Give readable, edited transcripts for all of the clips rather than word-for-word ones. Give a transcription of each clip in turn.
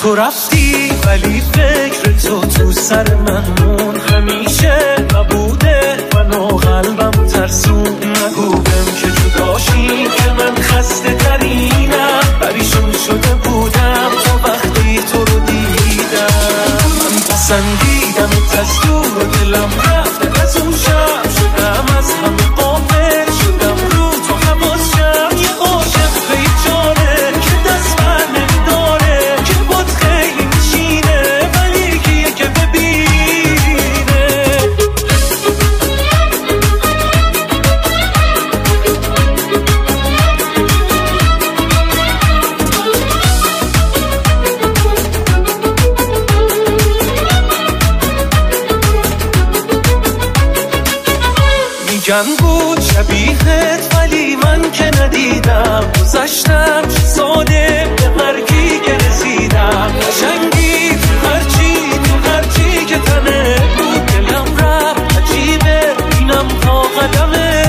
تو رفتی ولی فکر تو سر من مون، همیشه نبوده منو قلبم ترسون. نگو بهم که جداشی که من خسته ترینم، پریشون شده بودم تا وقتی تو رو دیدم. من پسندیدم از دور و دلم رفته از اون شب، شدم از همه غافل، شدم رو تو حواسم. یه عاشق به یه جانه که دست بر نمیداره، که بود خیلی میشینه ولی کیه که ببینه. میگن بود شبیهت ولی من که ندیدم، گذشتم چه ساده به مرگی که رسیدم. قشنگی تو هرچی که تنه بود، دلم رفت عجیبه اینم تا قدمه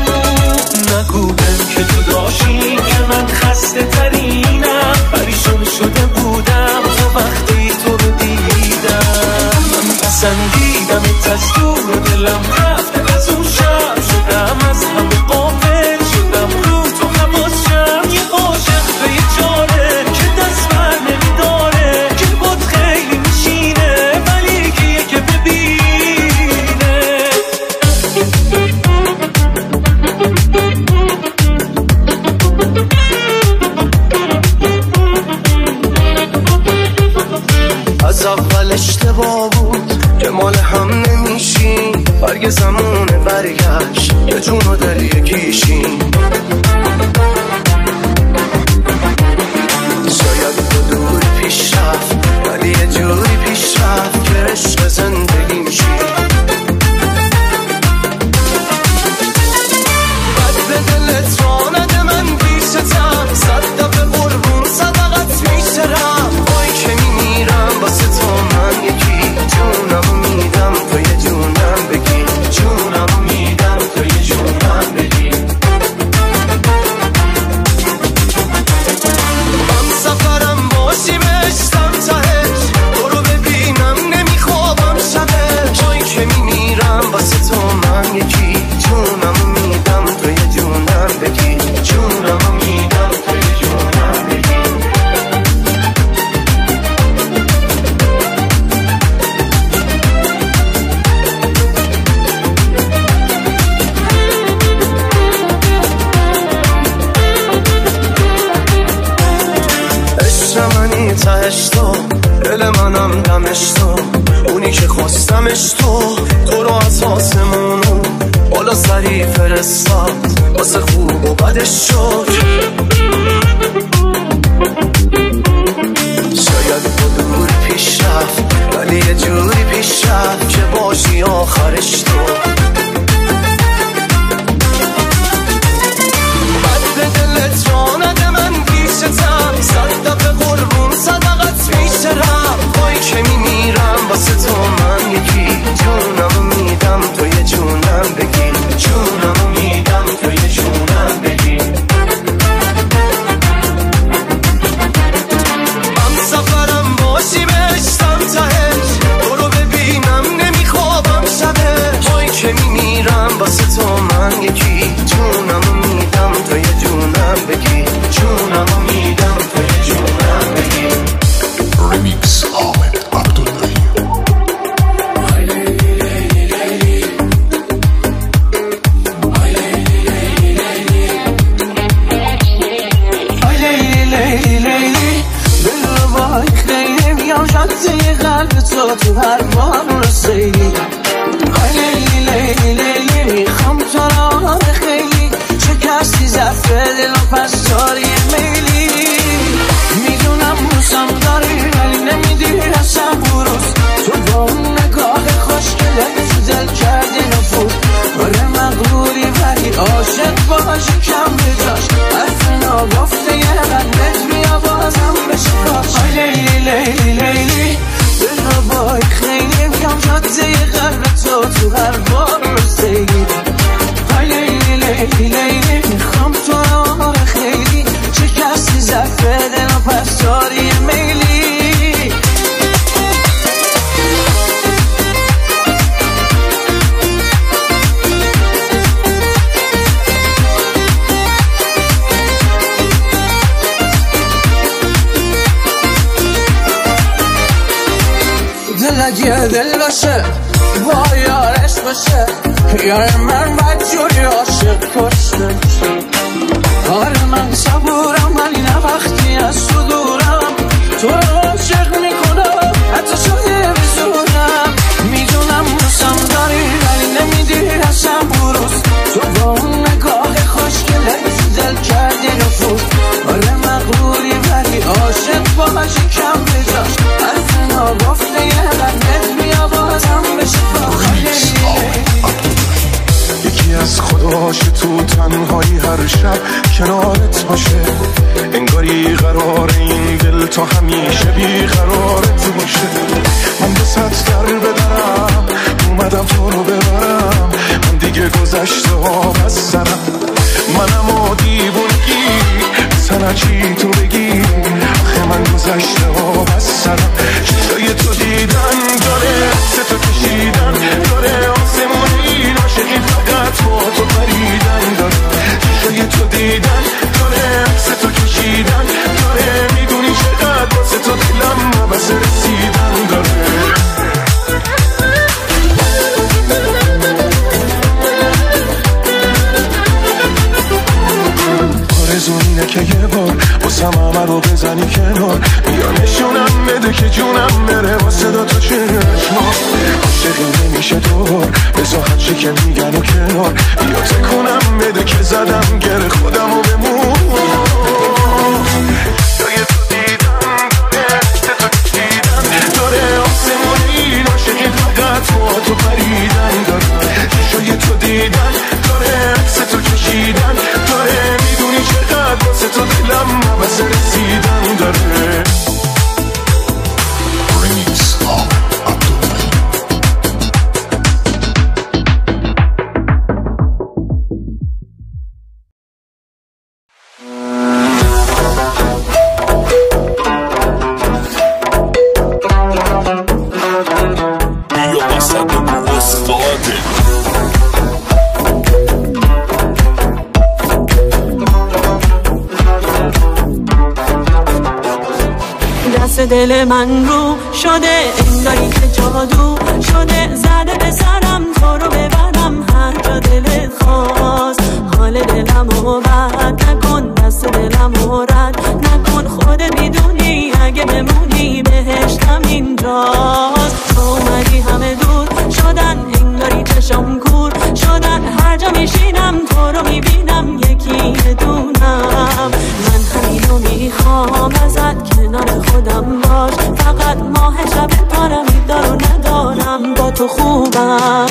بود. نگو بهم که جداشی که من خسته ترینم، پریشون شده بودم تا وقتی تو رو دیدم. من پسندیدم از دور و دلم رفت از اون شب، شدم از همه غافل، شدم رو تو حواسم. یه عاشق به یه جانه که دست بر نمیداره، که بود خیلی میشینه ولی کیه که ببینه. از اول اشتباه بود که مال هم نمیشیم، برگ زمونه برگشت یه جون و دل یکیشیم. شاید تو دوری پیش رفت ولی یه جوری پیش رفت که عشق زندگی میشی. بد به دلت را نده من بیشتم، صد دفعه قربون صدقت میشترم. وای که میمیرم واسه تو من یکی، جونمو میدم تو یه جونم بگی، جونمو میدم تو یه جونم بگی. من سفرم باشی بشتم تهش، تو رو ببینم نمیخوابم شبش. وای که میمیرم واسه تو من یکی، جونمو میدم تو یه جونم بگی، جونمو میدم تو یه جونم بگی. عشق منی تهش تو، دل منم دمش تو، اونی که خواستمش تو رو از آسمونو بالا سری فرستاد، واسه خوب و بدش شد. شاید با دوری پیش رفت ولی یه جوری پیش رفت که باشی آخرش تو. بد به دلت را نده من بیشتم، صد دفعه قربون صدقت میشترم. وای که میمیرم واسه تو من یکی، جونمو میدم تو یه جونم بگی، جونمو میدم تو یه جونم بگی. من سفرم باشی بشتم تهش، تو رو ببینم نمیخوابم شبش. وای که میمیرم واسه تو من یکی، جونمو میدم تو یه جونم بگی، جونمو میدم تو یه جونم بگی. ریمیکس حامد عبداللهی. تو هر بار رسیدی، لیلی لیلی لیلی میخوام تو را خیلی، شکستی ظرف دل و پس داری میلی. میدونم روزم داری ولی نمیدی اصلا بروز، تو با اون نگاه خوشگلت تو دل کردی نفوذ. آره مغروری ولی عاشق باشی کم بجاش، حرف ناگفته یه قلبت بیا بازم بشه کاش. لیلی لیلی لیلی دل رو بای خیلی میگم جاده دل اگه دل باشه با یارش باشه یار من بدجوری عاشق کشته آره من صبورم ولی نه وقتی از تو دورم تو رو عاشق میکنم حتی شاید بزورم میدونم روزم داری ولی نمیدی اصلا بروز تو با اون نگاه خوشگلت دل کردی نفوذ آره مغروری ولی عاشق باشه کم بجاش حرف ناگفته یه قلبت بیا بازم بشه یکی از خداش تو تنهایی هر شب کنارت باشه انگاری قرار این دل تا همیشه بیقرارت باشه من دوست در بدرم اومدم تو رو ببرم من دیگه گذشته ها بسترم منم و دیوونگی سنه چی تو بگی آخه من گذشته ها بسترم چیزای تو دیدن داره تو کشیدن داره آسمونی عاشقی فقط با تو پریدن داره چیزای تو دیدن داره تو کشیدن داره میدونی چقدر واسه تو دلم بس رسیدن داره آرزوینه که یه بار واسم همه رو بزنی کنار بیا نشونم بده که جونم بره واسه دا تو چشما عاشقی نمیشه دوبار بزا هرچی که میگن و کنار بیا تکونم بده که زدم گره خودم رو بمون جای تو دیدن داره تو کشیدن داره آسمونی عاشقی فقط با تو پریدن داره جای تو دیدن داره تو کشیدن داره میدونی چقدر واسه تو دلم بس رسیدن داره دل من رو شده انگاری که جادو شده زده به سرم تو رو ببرم هر جا دلت خواست حال دلمو بد نکن دست دلمو رد نکن خودت میدونی اگه بمونی بهشتم اینجاست تو اومدی همه دور شدن انگاری چشم کور شدن هر جا میشینم تو رو میبینم یکی دونم من همینو میخوام ازت کنار خودم باش فقط ماه شب پارم دار و ندارم با تو خوبم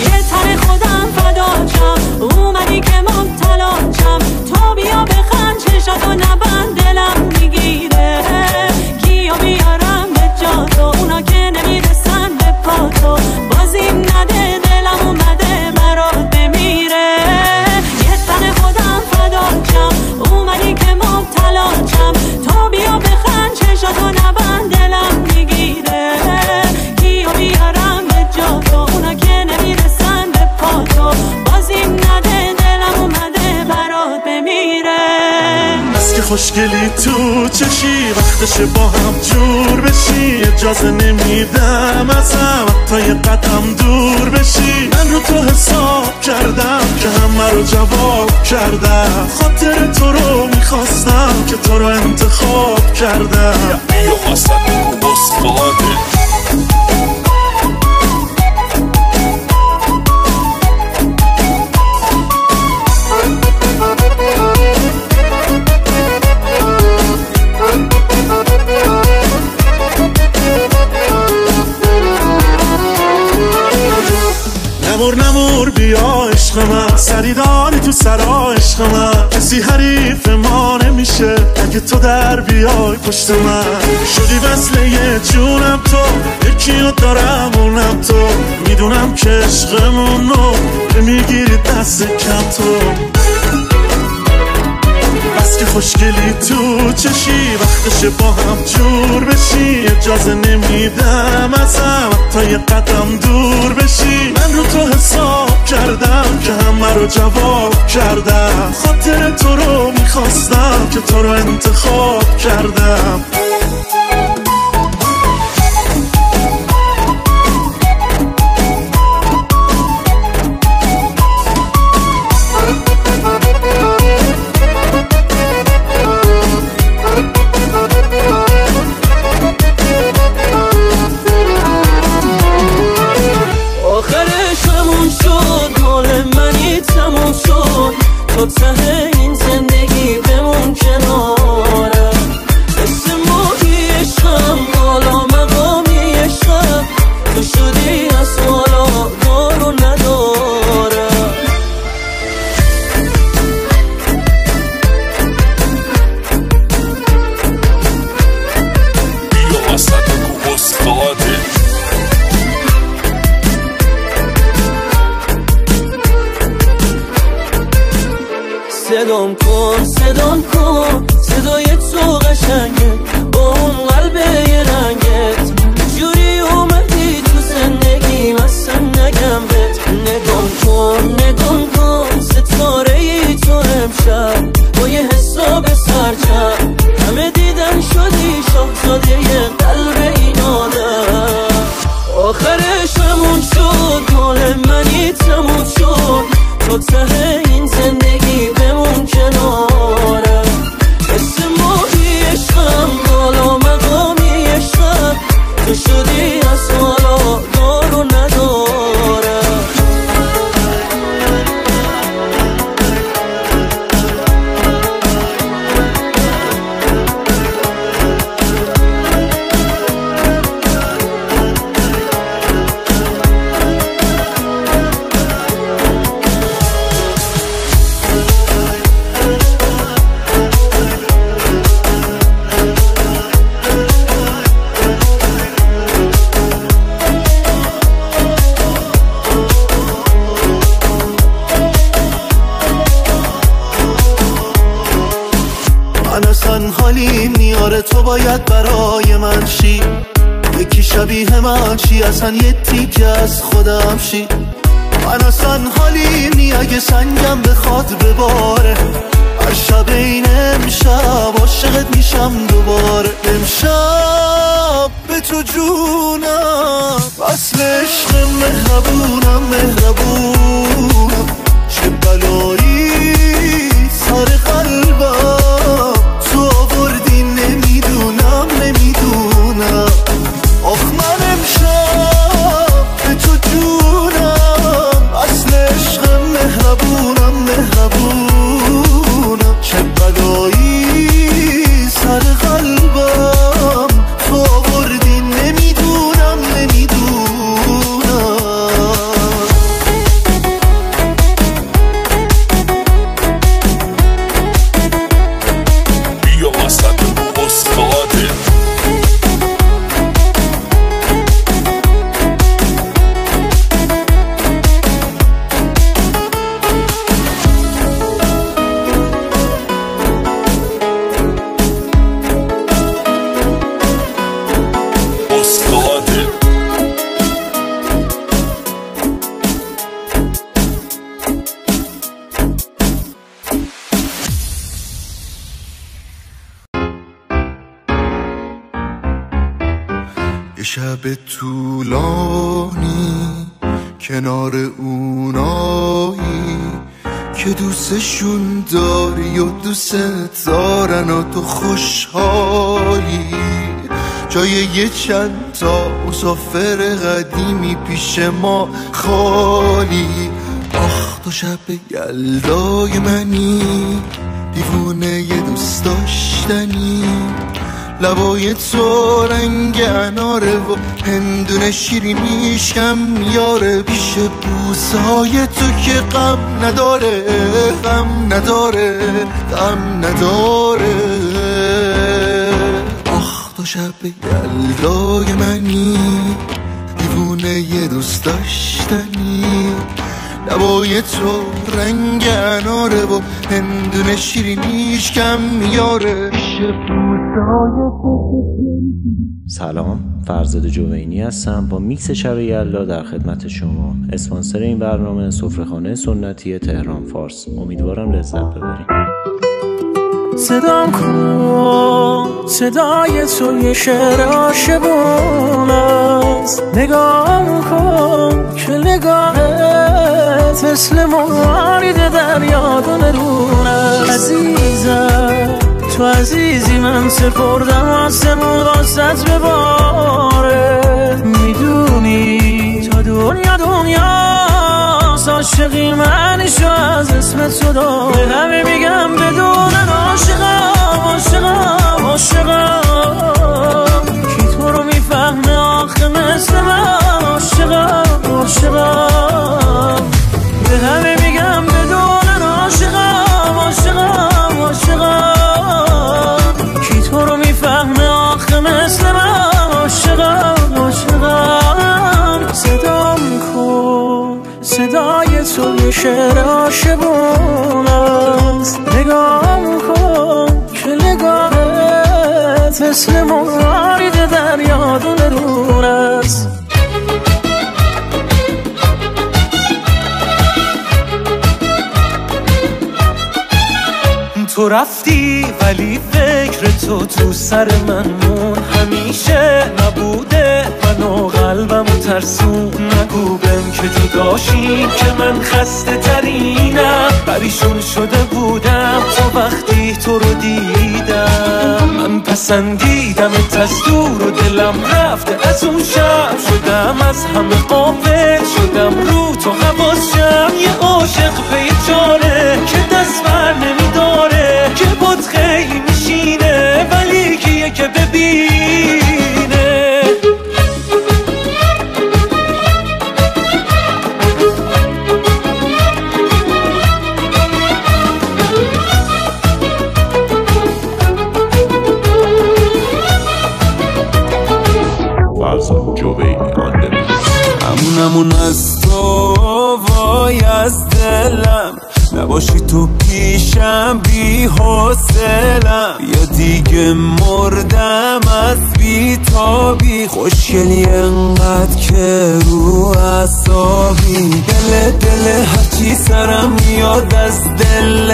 یه تن خودم فداچم اومدی که مبتلاچم تو بیا بخند چشاتو نبند دلم میگیره کیو بیارم به جا تو اونا که نمیرسن به پا تو بازیم نده دلم اومده برات بمیره یه تن خودم فداچم اومدی که مبتلاچم تو بیا بخند چشاتو نبند دلم میگیره کیو بیارم به جا تو اونا که نمیرسن به پا تو بازیم نده دلم اومده برات بمیره بس که خوشگلی تو چشی وقتشه با هم جور بشی اجازه نمیدم ازم حتی یه قدم دور بشی من رو تو حساب کردم که همه رو جواب کردم خاطر تو رو میخواستم که تو رو انتخاب کردم بیا واسه بسخاده نمور بیا عشق من سریداری تو سرا عشق من کسی حریف ما نمیشه اگه تو در بیای پشت من شدی وصله جونم تو یکیو دارم اونم تو میدونم که عشقمونو میگیری دست کم تو بس که خوشگلی تو چشی وقتشه با هم جور بشی اجازه نمیدم ازم حتی یه قدم دور بشی من رو تو حساب کردم که همه رو جواب کردم خاطر تو رو میخواستم که تو رو انتخاب کردم ته این زندگی بمون کنارم. اسم ماهی عشقم بالا مقامی عشقم تو شدی از حالا دارو ندارم. بیا وسط کو استاده صدام کن صدای تو قشنگه با اون قلب یه رنگت جوری اومدی تو زندگی مثلا نگم بهت. نگام کن ستاره ای تو امشب با یه حساب سرچم همه دیدن شدی شاهزاده قلب این آدم. آخرش همون شد مال منی تموم شد تو ته این زندگی بمون کنارم. اسم ماهی عشقم بالا مقامی عشقم تو شدی از حالا دارو ندارم. حالیم نیاره تو باید برای من شی یکی شبیه من شی اصلا یه تیکه از خودم شی. من اصلا حالیم نی اگه سنگم بخواد بباره هر شب این امشب عاشقت میشم دوباره. امشب به تو جونم اصل عشق مهربونم چه بلایی سر قلبم تو آوردی نمیدونم آخ من امشب به تو جونم اصل عشق مهربونم چه بلایی سر قلبم تو آوردی نمیدونم بیا وسط کو استاده یه شب طولانی کنار اونایی که دوستشون داری و دوست دارن و تو خوشحالی جای یه چند تا مسافر قدیمی پیش ما خالی. آخ تو شب یلدای منی دیوونه یه دوست داشتنی لبای تو رنگ اناره و هندونه شیرینیش کم میاره پیش بوسهای تو که غم نداره آخ تو شب یلدای منی دیوونه یه دوست داشتنی لبای تو رنگ اناره و هندونه شیرینیش کم میاره. سلام، فرزاد جوینی هستم با میکس شب یلدا در خدمت شما. اسپانسر این برنامه سفره‌خانه سنتی تهران فارس. امیدوارم لذت ببرید. صدام کن صدای تو یه شعر عاشقون است. نگام کن که نگاهت مثل موارد دریا دونرون است. عزیزم تو عزیزی من سپردم آسمون واسط بباره. میدونی تا دنیا عاشقی منشو از اسم اسم تو دارم. به همه میگم بدونن عاشقم عاشقم عاشقم، کی تو رو میفهمه آخه مثل من عاشقم عاشقم. به همه میگم بدونن عاشقم عاشقم عاشقم، کی تو رو میفهمه آخه مثل من عاشقم عاشقم. صدام کن صدای تو یه شعر عاشقون است، نگام کن که نگاهت مثل موارد دریا دون است. تو رفتی ولی فکر تو سر من مون، همیشه نبوده منو قلبمو ترسون. نگو بهم که جداشیم که من خسته ترینم، پریشون شده بودم تا وقتی تو رو دیدم. من پسندیدمت از دور و دلم رفته از اون شب، شدم از همه غافل شدم رو تو حواسم. یه عاشق پی جانه که دست بر نمیداره، که بود خیلی میشینه ولی کیه که ببینه. فرزاد جوینی همون از تو وای از دلم، نباشی تو پیشم بی حوصلم. یا دیگه مردم از بی تابی، خوشگلی انقدر که رو اعصابی. دل هرچی سرم میاد از دل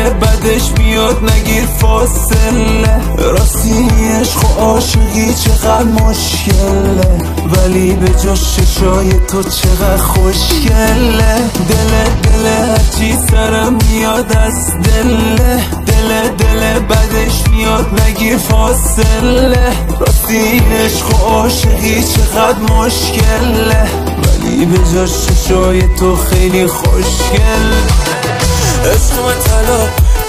بدش میاد نگیر فاصله. راستی عشق و عاشقی چقدر مشکله، ولی به جا ششای تو چقدر خوشگله. دل هرچی سرم میاد از دل بدش میاد نگیر فاصله. راستی عشق و عاشقی چقدر مشکله، ولی به جا ششای تو خیلی خوشگله. عشق من طلا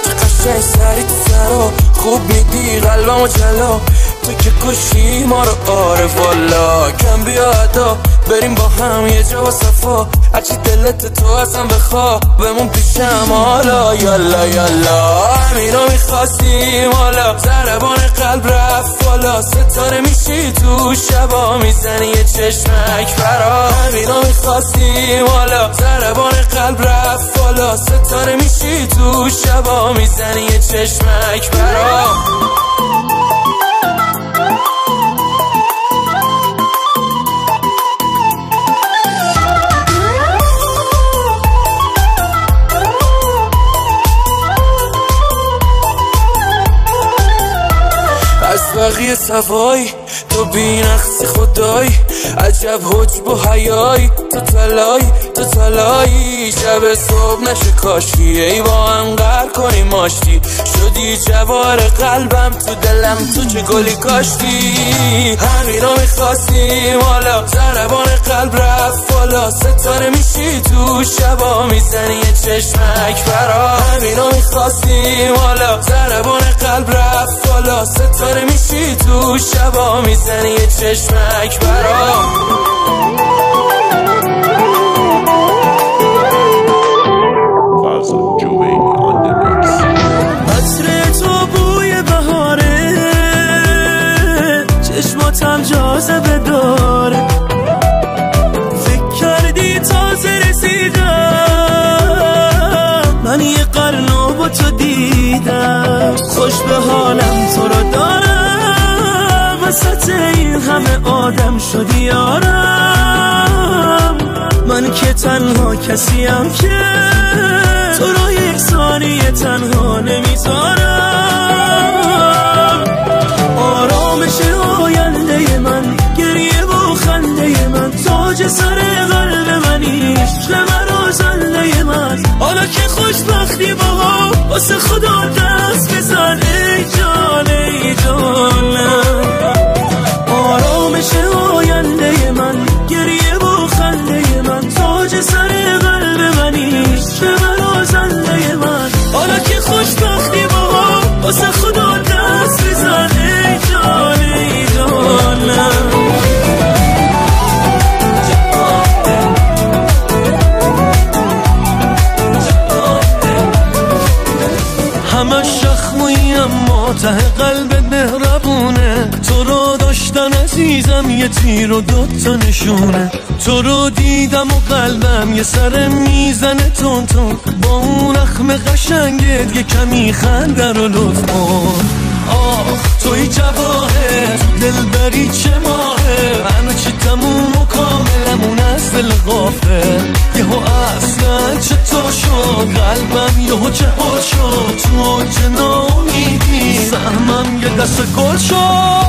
چه قشنگ سری تو سرا، خوب میدی قلبمو جلا. تو که کشی ما رو عارف والا، کم بیا ادا بریم با هم یه جا با صفا. هرچی دلت تو اصلا بخوا بمون پیشم حالا. یالا یالا همینو میخواستیم حالا، ضربان قلب رفت بالا. ستاره میشی تو شبا میزنی یه چشمک برا. همینو میخواستیم حالا، ضربان قلب رفت بالا. ستاره میشی تو شبا میزنی یه چشمک برا. بقیه صفایی تو بی نقص خدایی، عجب حجب و حیایی. تو تلایی شب صبح نشه کاشی، ای با هم قهر کنی ماشتی. شدی جوار قلبم تو دلم تو چه گلی کاشتی. همینو میخواستیم حالا، ضربان قلب رفت بالا. ستاره میشی تو شبا میزنی یه چشمک برا. همینو میخواستیم حالا، ضربان قلب رفت بالا. ستاره میشی تو شبا میزنی یه چشمک برا. فرزاد جوینی آن دمیکس. عطر تو بوی بهاره، چشماتم جاذبه داره. فکر کردی تازه رسیدم، من یه قرنو با تو دیدم. خوش به حالم تو رو دارم، وسط این همه آدم شدی یارم. من که تنها کسیم که تو رو یک ثانیه تنها نمیذارم. آرامش آینده من، گریه و خنده من، تاج سر قلب منی، عشق من و زنده من. حالا که خوشبختی با واسه خدا دست بزن ای جان ای جانم. آرامش آینده من، گریه و خنده من، تاج سر قلب منی، عشق من ته قلبت مهربونه، تو رو داشتن عزیزم یه تیر و دوتا نشونه، تو رو دیدم و قلبم یه سر میزنه تون تون، با اون اخم قشنگت یه کمی خنده رو لطف کن. آخ توی جواهر دلبری چه ماهه، همه چی تموم و کاملمون از دل غافل، یهو اصلا چطور شد قلبم یهو چهار شد، تو چه ناامیدی سهمم یه دست گل شد.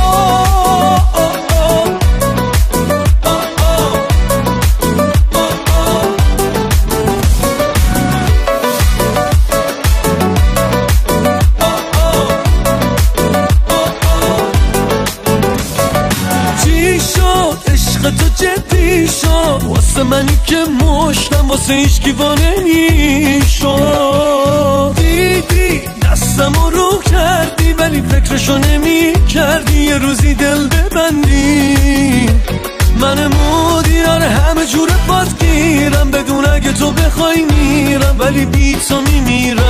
تو جدی شد واسه منی که مشتم واسه هیچکی وانه شد، دیدی دستمو رو کردی ولی فکرشو نمی کردی یه روزی دل ببندی، من مدیران همه جور پات گیرم، بدون اگه تو بخوای میرم ولی بی تو میمیرم.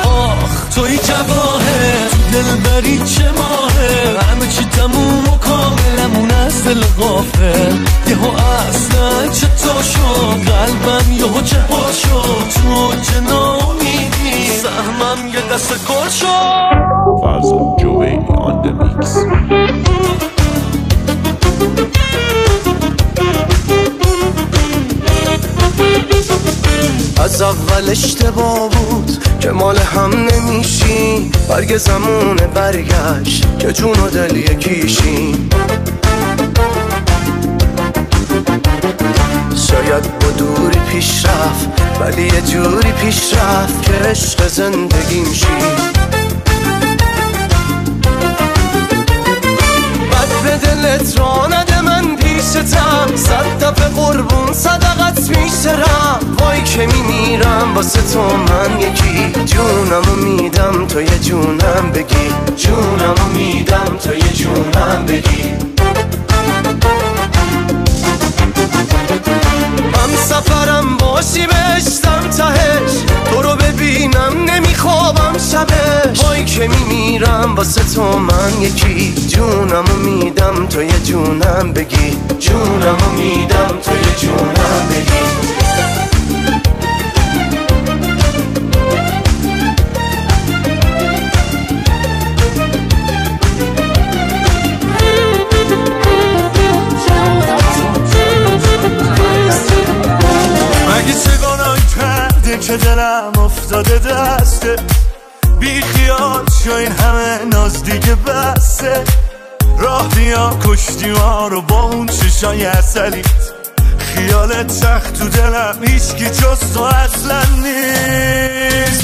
آخ توی جواهر دلبری چه ماهه، همه چی تموم و کاملمون از دل غافل، یهو اصلا چطور شد قلبم یهو چهار شد، تو چه ناامیدی سهمم یه دست گل شد. فرزاد جوینی on the mix. از اول اشتباه بود که مال هم نمیشیم، برگ زمونه برگشت که جون و دل یکیشیم، شاید با دوری پیش رفت ولی یه جوری پیش رفت که عشق زندگیم شیم. بد به دلت را نده من پیشتم، 100 دفعه قربون صدقت میشترم، وای که میمیرم واسه تو من یکی، جونمو میدم تو یه جونم بگی، جونمو میدم تو یه جونم بگی. هم سفرم باشی بشتم تهش، تو رو ببینم نمیخوابم شبش، وای که میمیرم واسه تو من یکی، جونمو میدم تو یه جونم بگی، جونمو میدم تو یه جونم بگی. مگه چه گناه کرده که دلم افتاده دسته، بی خیال شو این همه ناز دیگه بسته، راه بیا کشتی ما رو با اون چشای اصلیت، خیالت سخت تو دلم هیچکی جز تو اصلا نیست،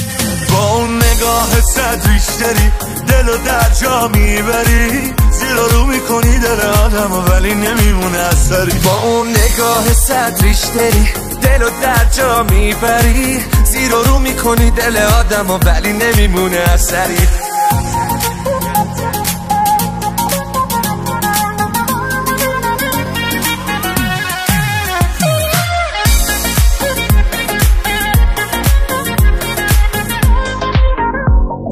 با اون نگاه صد ریشتری دل و در جا میبری، زیر رو میکنی دل آدم ولی نمیمونه اثری، با اون نگاه صد ریشتری دل و در جا میبری، زیر رو میکنی دل آدم ولی نمیمونه اثری.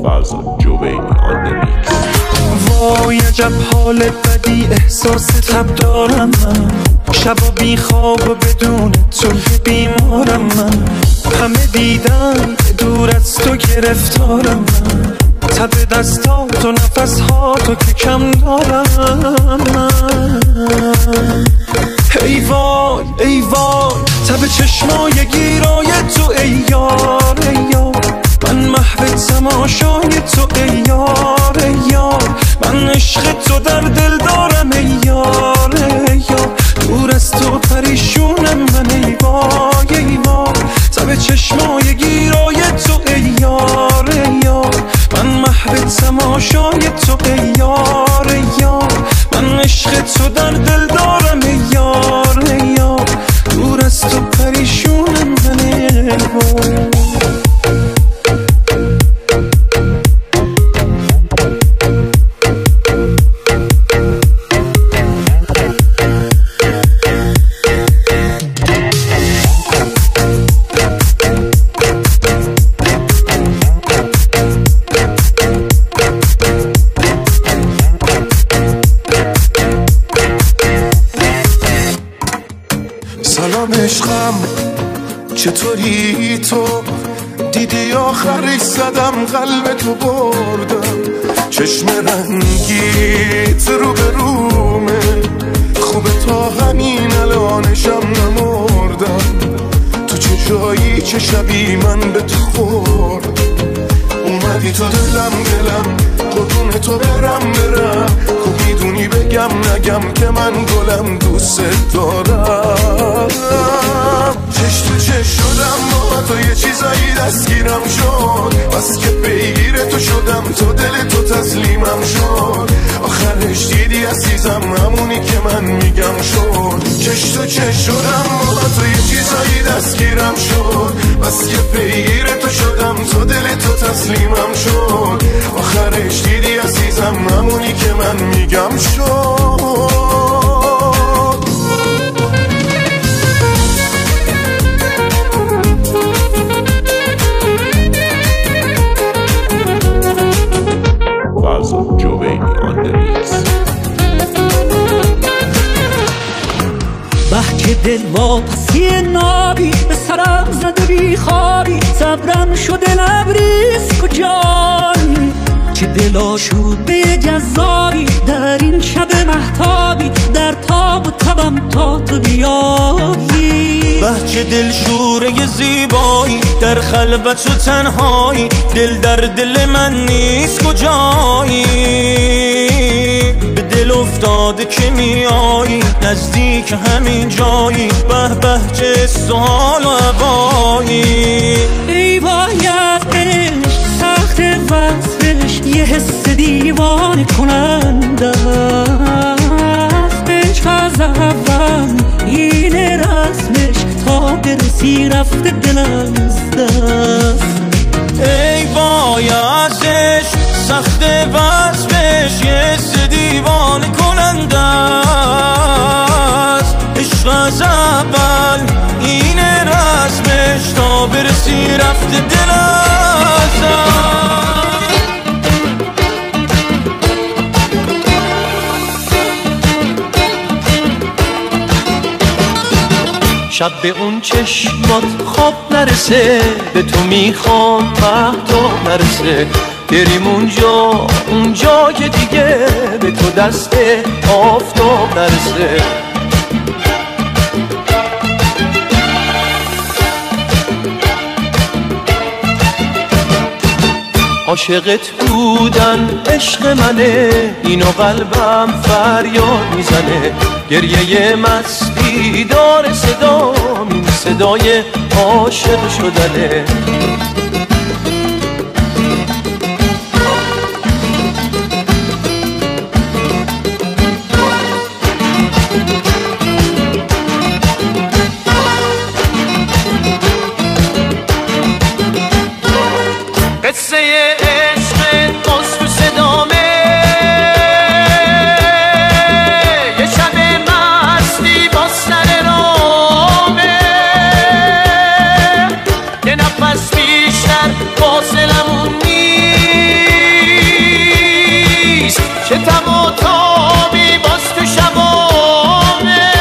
فرزاد جوینی on the mix. وای عجب حال بدی احساس تب دارم من، شبا بی خواب و بدون تو بیمارم من، همه دیدن دور از تو گرفتارم من، تب دستات و نفسهاتو که کم دارم من. ای وای ای وای تب چشمای گیرای تو ای یار ای یار، من محو تماشای تو ای یار ای یار، من عشق تو در دل دارم ای یار ای یار، دور از تو پریشونم من ای وای ای وای، تب چشمای گیرای تو ای یار ای یار، من محو تماشای تو ای یار ای یار، من عشق تو در دل دارم ای یار ای یار، دور از تو پریشونم من ای وای. سلام عشقم چطوری تو؟ دیدی آخرش زدم قلب تو بردم، چشم رنگیت رو به رومه، خوبه تا همین الانشم نمردم. تو چه جایی چه شبی من به تو خورد، اومدی تو دلم قربون تو برم خوب میدونی بگم نگم که من گلم دوست دارم. چش تو چش شدم با تو یه چیزایی دستگیرم شد، بس که پیگیر تو شدم تو دل تو تسلیمم شد. آخرش دیدی عزیزم همونی که من میگم شد. چش تو چش شدم با تو یه چیزایی دستگیرم شد، بس که پیگیر تو شدم تو دل تو تسلیمم شد. آخرش دیدی عزیزم همونی که من میگم شد. Fazzo Gioveni on the mix. که دل واپسی نابی به سرم زده بی خوابی، صبرم شده لبریز کجایی، چه دل آشوده جذابی در این شب مهتابی، در تاب و تبم تا تو بیایی. چه دل شوره زیبایی در خلوت و تنهایی، دل در دل من نیست کجایی، به دل افتاده که میایی نزدیک همین جایی، به به چه سال و هوایی. ای باید عشق سخت وصفش یه حس دیوانه کننده است، عشق از اول اینه رسمش تا برسی رفته دلم از دست. ای بایدش سخت وصفش یه حس دیوانه کننده است، عشق از اول اینه رسمش تا برسی رفته دل از دست. شب به اون چشمات خواب نرسه، به تو میخوام مهتاب نرسه، بریم اونجا که دیگه به تو دست آفتاب نرسه. عاشقت بودن عشق منه، اینو قلبم فریاد میزنه، گریه مستی داره صدا، این صدای عاشق شدنه. قصه عشق قصد و صدامه، یه شب مستی با سر رامه، یه نفس بیشتر فاصلمون نیست، چه تم و تابی باز تو شبامه،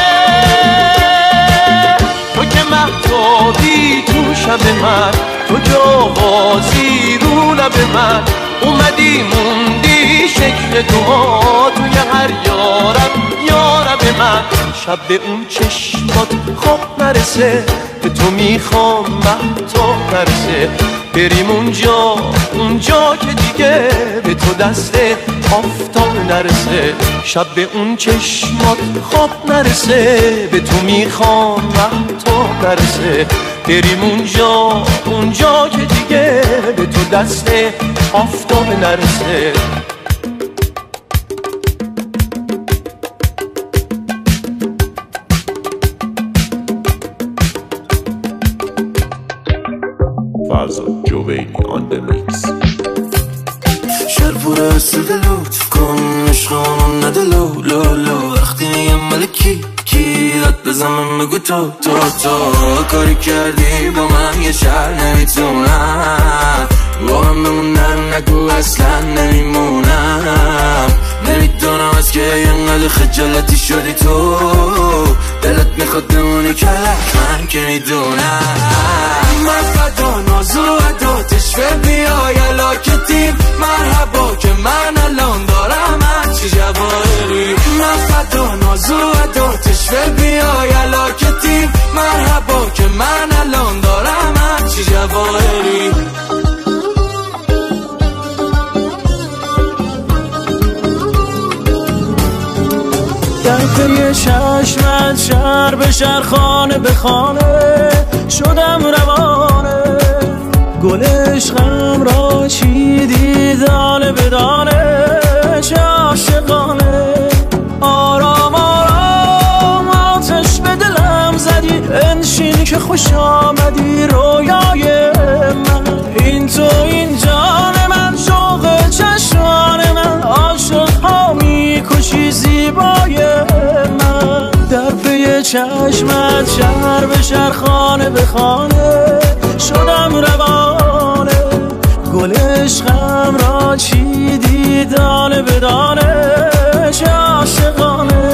تو که مهتابی تو شب من، تو که آوازی رو لب من، اومدی موندی شکل دعا توی هر یارب من. شب به اون چشمات خواب نرسه، به تو میخوام مهتاب نرسه، بریم اونجا که دیگه به تو دست آفتاب نرسه. شب به اون چشمات خواب نرسه، به تو میخوام مهتاب نرسه، بریم اونجا که دیگه به تو دست آفتاب نرسه. Fazzo Gioveni on the mix. شرپور سود لطف کن عشقانون نده لو وقتی میگم ملکی کی داد بزنم بگو تو کاری کردی با من یه شهر نمیتونم با من بمونم، نگو اصلا نمیمونم، نمیدونم از که اینقدر خجالتی شدی تو، دلت میخواد میخواد بمونه کلک من که میدونم من فدا نازو عداتش بیای علاکتیم مرحبا که من الان دارم هرچی جواهری من فدا نازو عداتش بیای علاکتیم مرحبا که من الان دارم هرچی جواهری در پی چشمت شهر به شهر خانه به خانه شدم روانه گل عشقم را چیدی دانه به دانه چه عاشقانه آرام آرام آتش به دلم زدی انشین که خوش آمدی رویای من این تو این جان من شوق چشمان من عاشق ها میکشی زیبای من در پی چشمت شهر به شهر خانه به خانه شدم روانه گل عشقم را چیدی دانه به دانه چه عاشقانه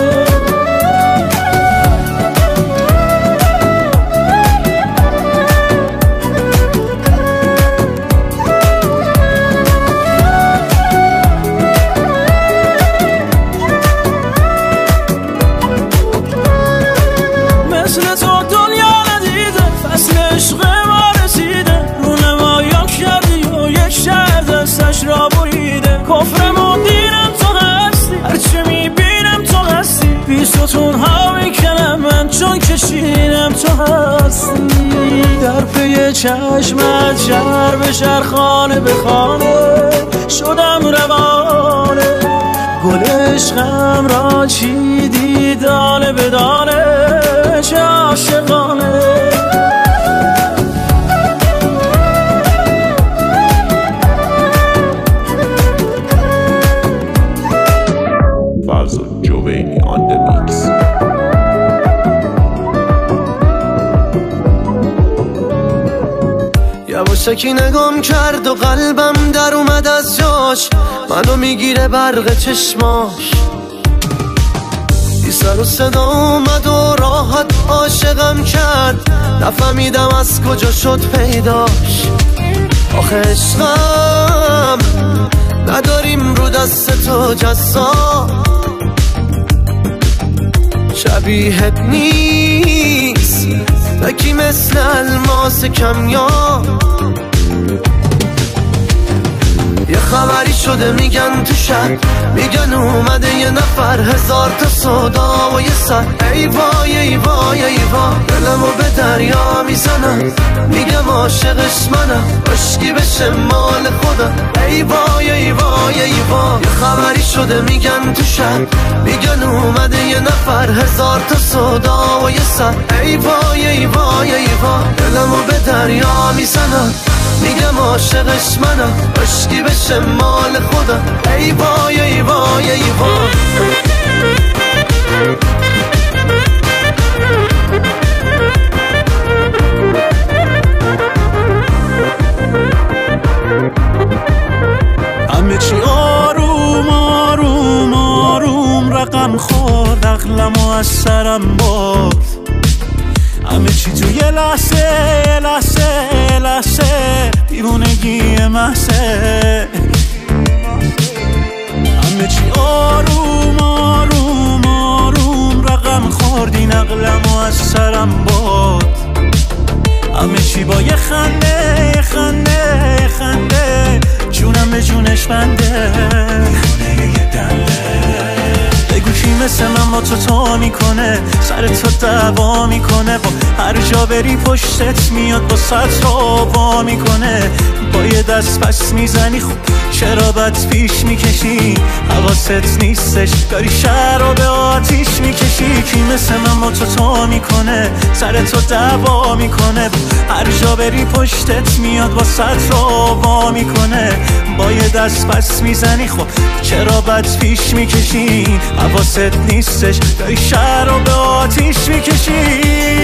کفرمون دیرم تو هستی هرچه میبینم تو هستی بی ستون ها میکنم من چون کشینم تو هستی در پی چشمت شهر به شهر خانه به خانه شدم روانه گل عشقم را چیدی دانه به دانه چه عاشقانه جوینی آن د میکس. یواشکی نگام کرد و قلبم در اومد از جاش منو میگیره برق چشماش بی سر و صدا اومد و راحت عاشقم کرد نفهمیدم از کجا شد پیداش آخه عشقم نداریم رو دست تو جزا شبیهت نیست بکی مثل الماس کمیاب یه خبری شده میگن تو شهر میگن اومده یه نفر هزار تا صدا و یه سر ای وای ای وای ای وای دلمو به دریا میزنم میگم عاشقش منم عشقی بشه مال خودم ای وای ای وای ای وای یه خبری شده میگن تو شهر میگن اومده یه نفر هزار تا صدا و یه سر ای وای ای وای ای وای دلمو به دریا میزنم میگم عاشقش منم عشقی بشه مال خودم ای وای ای وای ای وای همه چی آروم آروم آروم رقم خورد عقلمو از سرم برد همه چی تو یه لحظه لحظه لحظه دیوونگی محضه همه چی آروم آروم آروم رقم خوردی عقلمو از سرم برد همه چی با یه خنده یه خنده یه خنده جونم به جونش بنده بگو کی مثل من با تو میکنه سر تو دعوا میکنه با هر جا بری پشتت میاد با سطر وا میکنه با یه دست پس میزنی خب چرا بد پیش میکشی حواست نیستش داری شهر رو به آتیش میکشی کی مثل من با تو میکنه سر تو دعوا میکنه هر جا بری پشتت میاد با سطر وا میکنه با یه دست پس میزنی خب چرا بد پیش میکشی حواست نیستش داری شهر رو به آتیش میکشی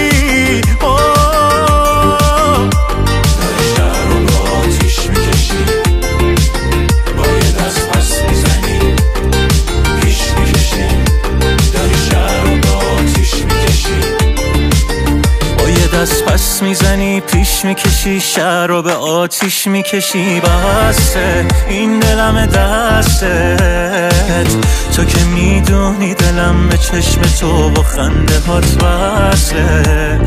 پس میزنی پیش میکشی شهر رو به آتیش میکشی بسته این دلم دستت تو که میدونی دلم به چشم تو و خنده هات وصله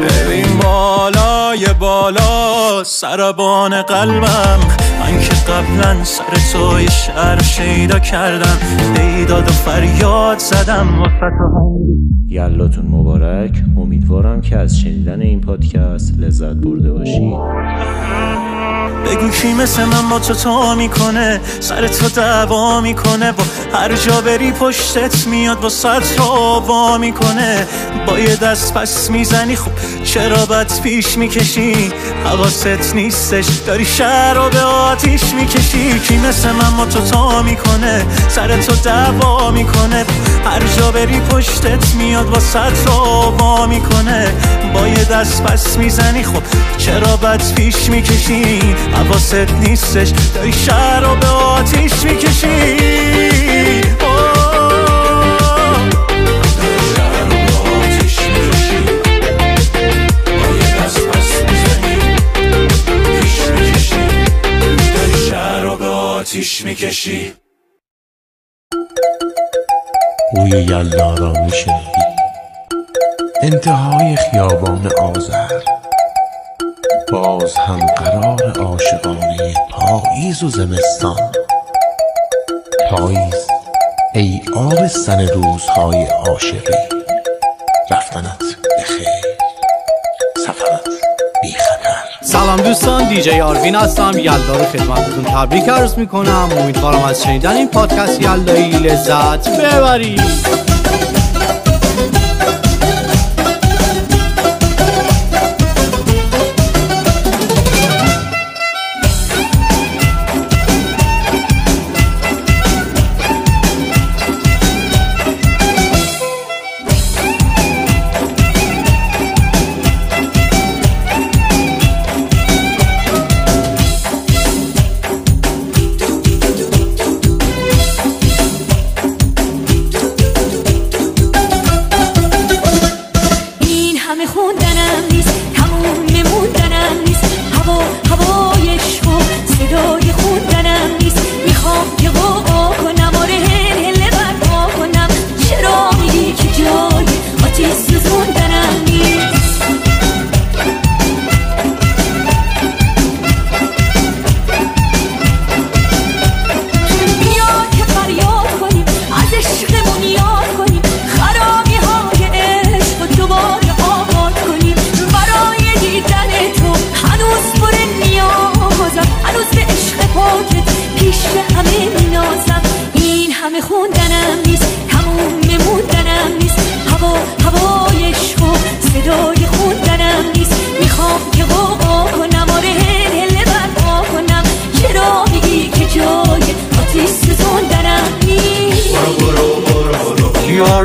ببین بالای بالا سربان قلبم من که قبلا سر تو یه شعر شیدا کردم بیداد و فریاد زدم واسه تو یلاتون مبارک. امیدوارم که از شنیدن این پادکست لذت برده باشید. بگو کی مثل من با تو میکنه سر تو دعوا میکنه با هر جا بری پشتت میاد با صد رو وا میکنه با یه دست پس میزنی خب چرا بد پیش میکشی حواست نیستش داری شهر رو به آتیش میکشی کی مثل من با تو میکنه سر تو دعوا میکنه هر جا بری پشتت میاد با صد رو وا میکنه با یه دست پس میزنی خب چرا بد پیش میکشی حواست نیستش داری شهر رو به آتیش میکشی آتیش میکشی بوی یلدا را میشنیدی انتهای خیابان آذر باز هم قرار عاشقانه پاییز و زمستان پاییز ای آبستن روزهای عاشقی رفتنت بخیر سفرت بی خطر. سلام دوستان، دیجی آروین هستم. یلدا رو خدمتتون تبریک عرض میکنم. امیدوارم از شنیدن این پادکست یلدایی لذت ببرید.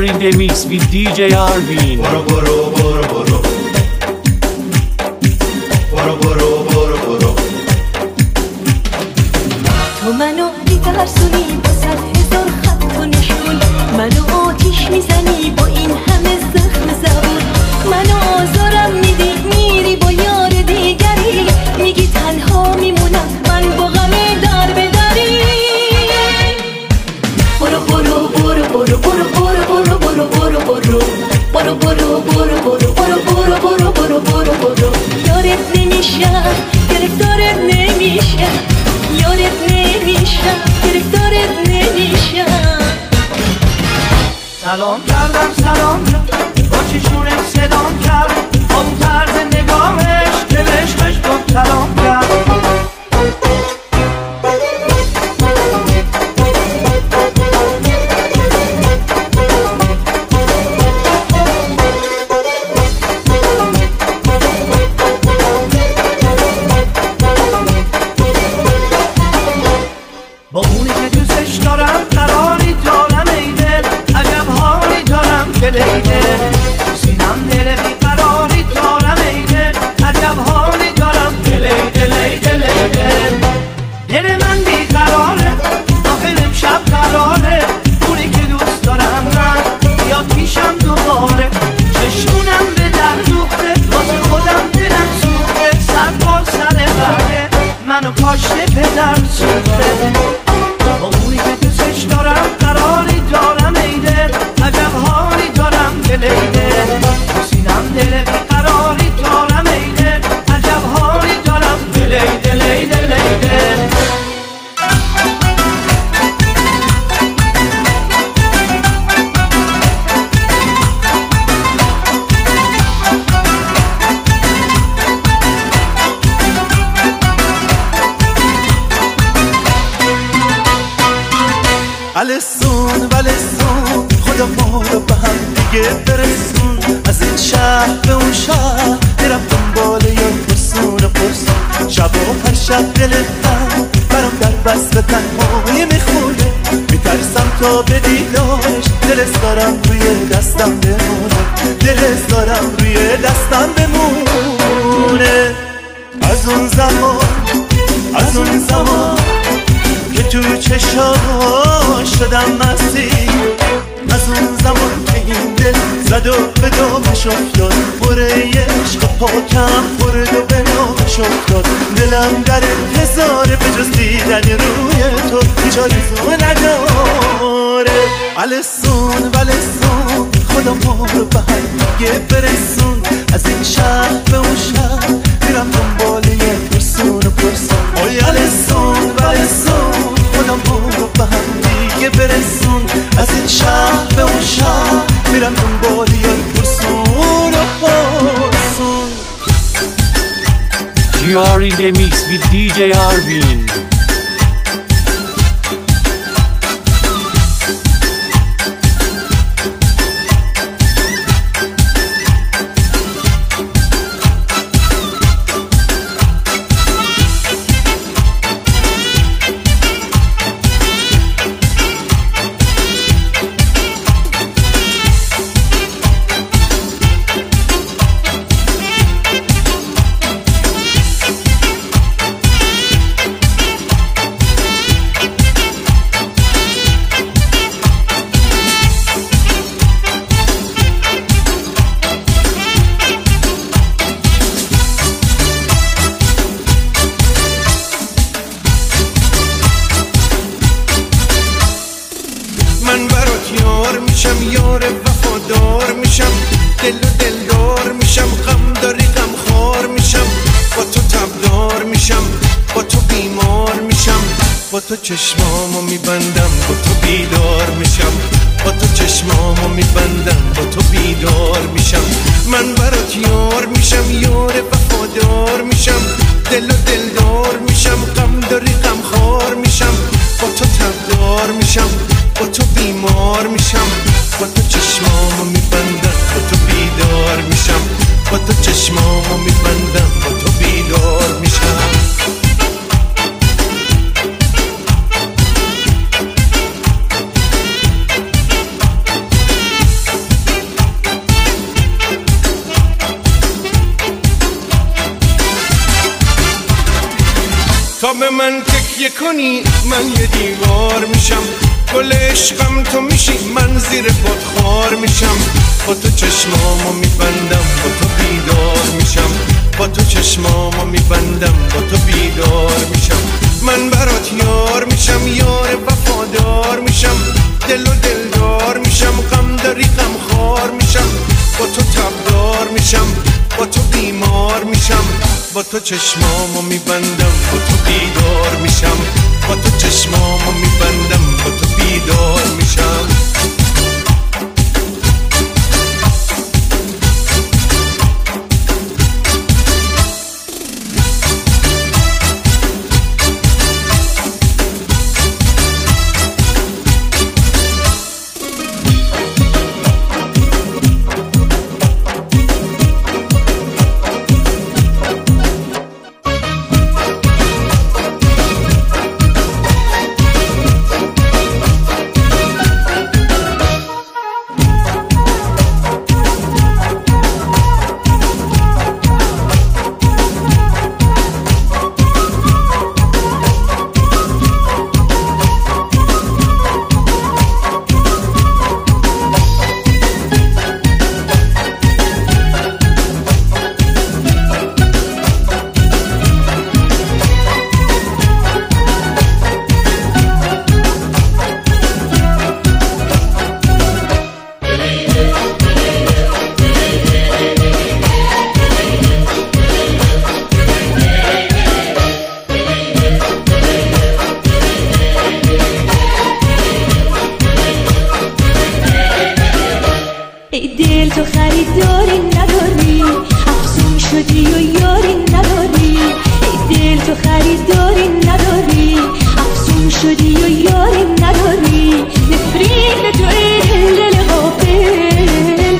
in the mix with DJ Arvin. Boro boro boro boro. Boro boro boro boro. تو منو میترسونی با 100,000 خط و نشون، منو آتیش میزنی با این همه زخم زبون، منو آزارم میدی میری با یار دیگری، میگی تنها میمونم من با غم در به دری. برو برو برو برو برو برو برو برو برو برو برو برو برو برو برو برو برو برو برو یارت نمیشم گرفتارت نمیشم، یارت نمیشم گرفتارت نمیشم. سلام کردم سلام با چشمونش صدام کرد، با اون طرز نگاهش که عشقش گفت سلام کرد. با اونی که دوستش دارم قراری دارم ای دل، عجب حالی دارم دل ای دل، سینم دل بیقراری دارم ای دل، عجب حالی دارم دل ای دل ای دل ای دل. دل من بیقراره آخر امشب قراره، اونی که دوست دارم من بیاد پیشم دوباره، چشمونم به در دیگه برسون از این شهر به اون شهر میرم دنبال یا پرسون و پرسون شب و هر شب دلتم برام در وصل تنهایی میخونه میترسم تا به دیدارش دلت دارم روی دستم بمونه دلت دارم روی دستم بمونه از اون زمان که تو چشام شدم مسیح از اون زمان که این دل زد و به دامش افتاد بره عشق پاکم خورد و به نامش افتاد دلم در انتظاره به جز دیدن روی تو هیچ آرزو نداره ولسون خدا ما رو به هم دیگه برسون از این شهر به اون شهر میرم دنبال یه پرسون و پرسون ولسون خدا ما رو به هم دیگه برسون از این شهر به اون شهر میرم دنبال یه پرسون و پرسون. You are in the mix with DJ Arvin. من برات یار میشم یار وفادار میشم دل و دلدار میشم غم داری غم خار میشم با تو تبدار میشم با تو بیمار میشم با تو چشمامو میبندم با تو بیدار میشم با تو چشمامو میبندم با تو بیدار میشم من برات یار میشم یار وفادار میشم دل و دلدار میشم غم داری غم خار میشم با تو تبدار میشم با تو بیمار میشم با تو چشمامو میبندم با تو بیدار میشم با تو چشمامو میبندم با تو بیدار میشم تا به من تکیه کنی من یه دیوار میشم گل عشقم تو میشی من زیر پات خار میشم با تو چشمامو میبندم با تو بیدار میشم با تو چشمامو میبندم با تو بیدار میشم من برات یار میشم یار وفادار میشم دل و دلدار میشم غم داری غم خار میشم با تو تبدار میشم با تو بیمار میشم با تو چشمامو میبندم با تو بیدار میشم با تو چشمامو میبندم با تو بیدار میشم دل تو خریداری نداری افسون شدی و یاری نداری دل تو خریداری نداری افسون شدی و یاری نداری نفرین تو ای دل غافل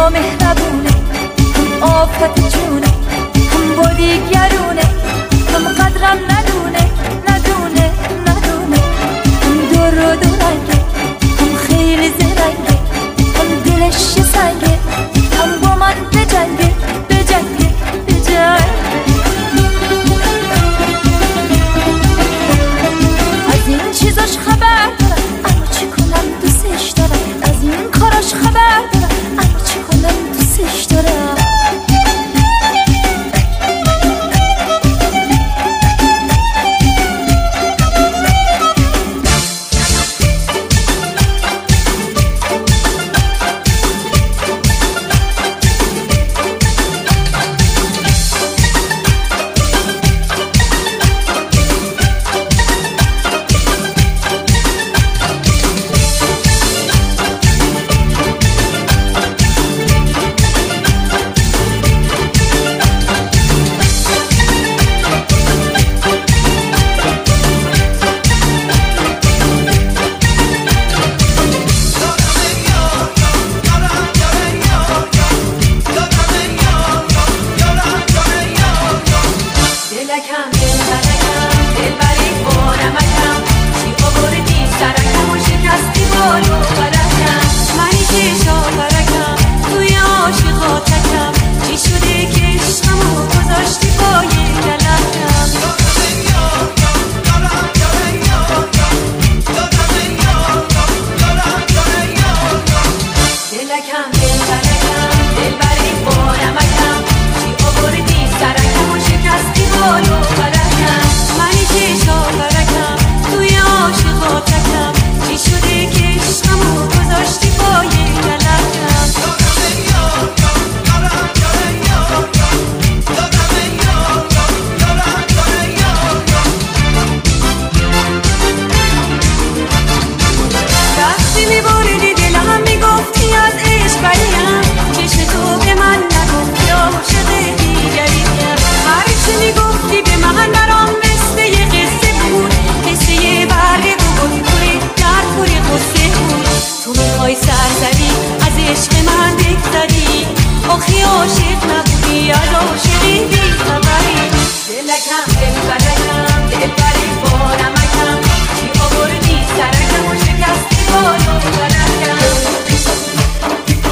نامهربونه، هم آفت جونه، هم با دیگرونه، هم قدرم ندونه ندونه ندونه، هم دور و دورنگه، هم خیلی زرنگه، هم دلش سنگه، هم با من بجنگه بجنگه بجنگه. از این چیزاش خبر دارم اما چی کنم دوستش دارم، از این کاراش خبر دارم اما چی کنم دوستش دارم.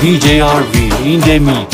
DJ Arvin in the mix.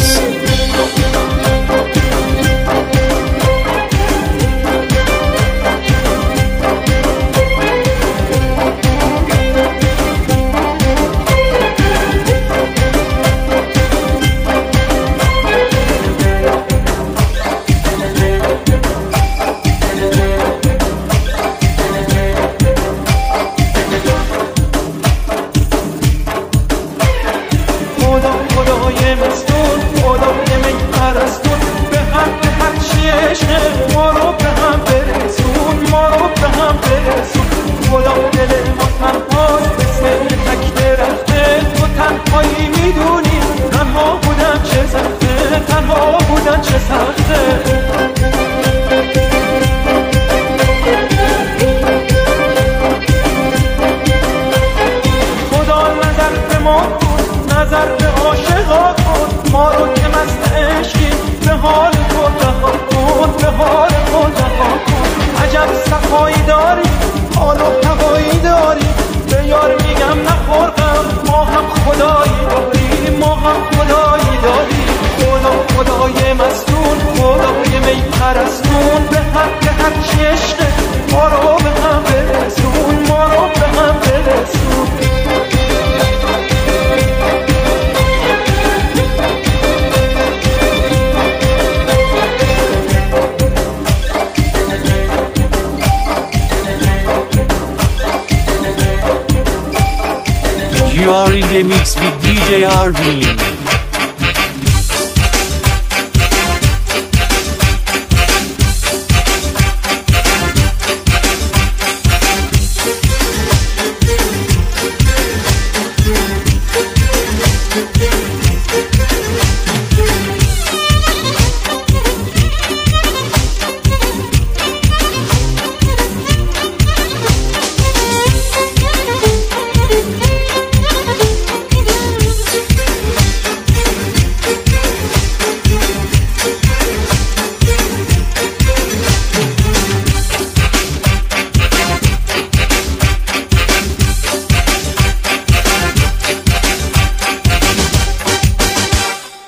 You are in the mix with DJ Arvin.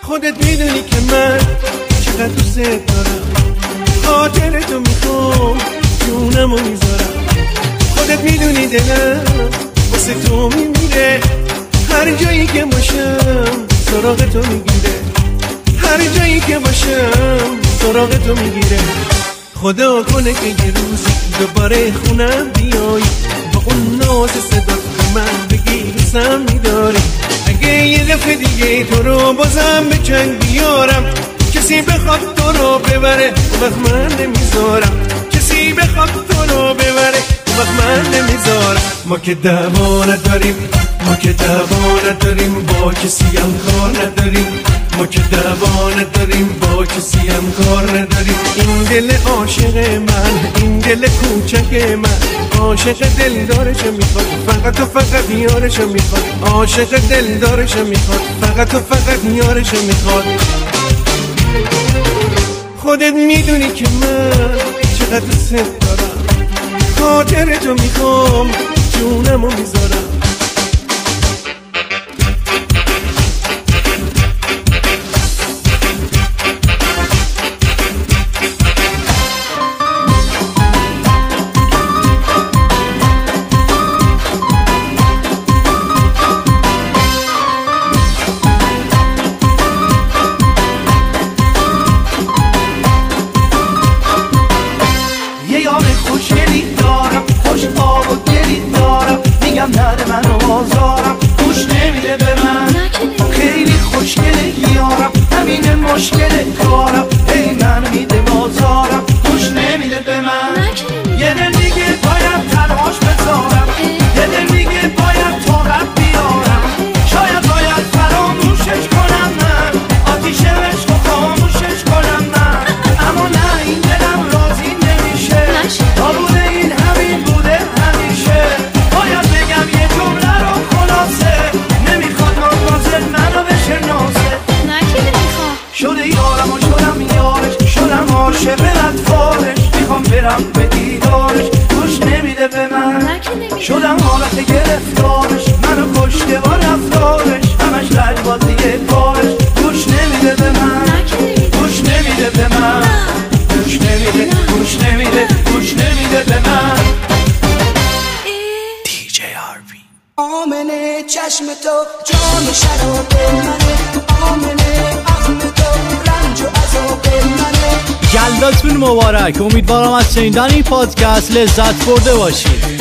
خودت میدونی که من چقدر دوست دارم، خاطرتو میخوام جونمو میذارم. خودت میدونی دلم واسه تو میمیره، هر جایی که باشم سراغ تو میگیره، هر جایی که باشم سراغ تو میگیره. خدا کنه که یه روزی دوباره خونم بیای، با اون ناز صدات به من بگی دوستم میداری. اگه یه دفعه دیگه تو رو بازم به چنگ بیارم، کسی بخواد تو رو ببره وقت من نمیذارم، کسی بخواد تو رو ببره وقت من نمیذارم. ما که دعوا نداریم، ما که دعوا نداریم، با کسی هم کار نداریم، ما که دعوا نداریم، با کسی هم کار نداریم. این دل عاشق من، این دل کوچک من، عاشق دلدارشو میخواد، فقط و فقط یارشو میخواد، عاشق دلدارشو میخواد، فقط و فقط یارشو میخواد. خودت میدونی که من چقدر دوست دارم، خاطرتو میخوام جونمو میذارم. یلداتون مبارک. امیدوارم از شنیدن این پادکست لذت برده باشید.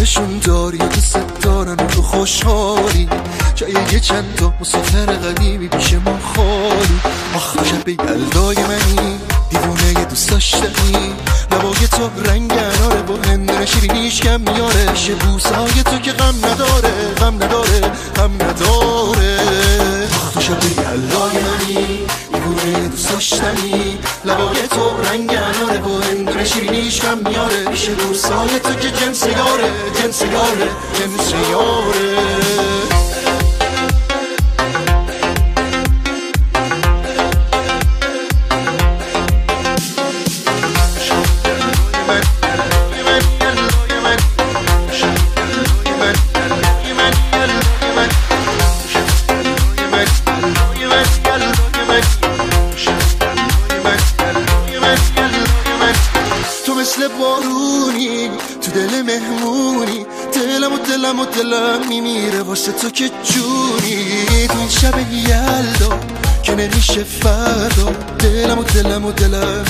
دلشون داری و دوست دارن و تو خوشحالی جای یه چند تا مسافر قدیمی پیش ما خالی آخ تو شب یلدای منی دیوونه دوست داشتنی لبای تو رنگ اناره با هندونه شیرینیش کم میاره شه بوسای تو که غم نداره غم نداره غم نداره آخ تو شب یلدای منی دیوونه دوست داشتنی لبای تو رنگ اناره با هندونه شیرینیش کم میاره شه بوسای تو که جنس یاره جنس یاره جنس یاره مثل بارونی تو دل مهمونی دلم میمیره واسه تو که جونی تو این شب یلدا که نمیشه فردا دلم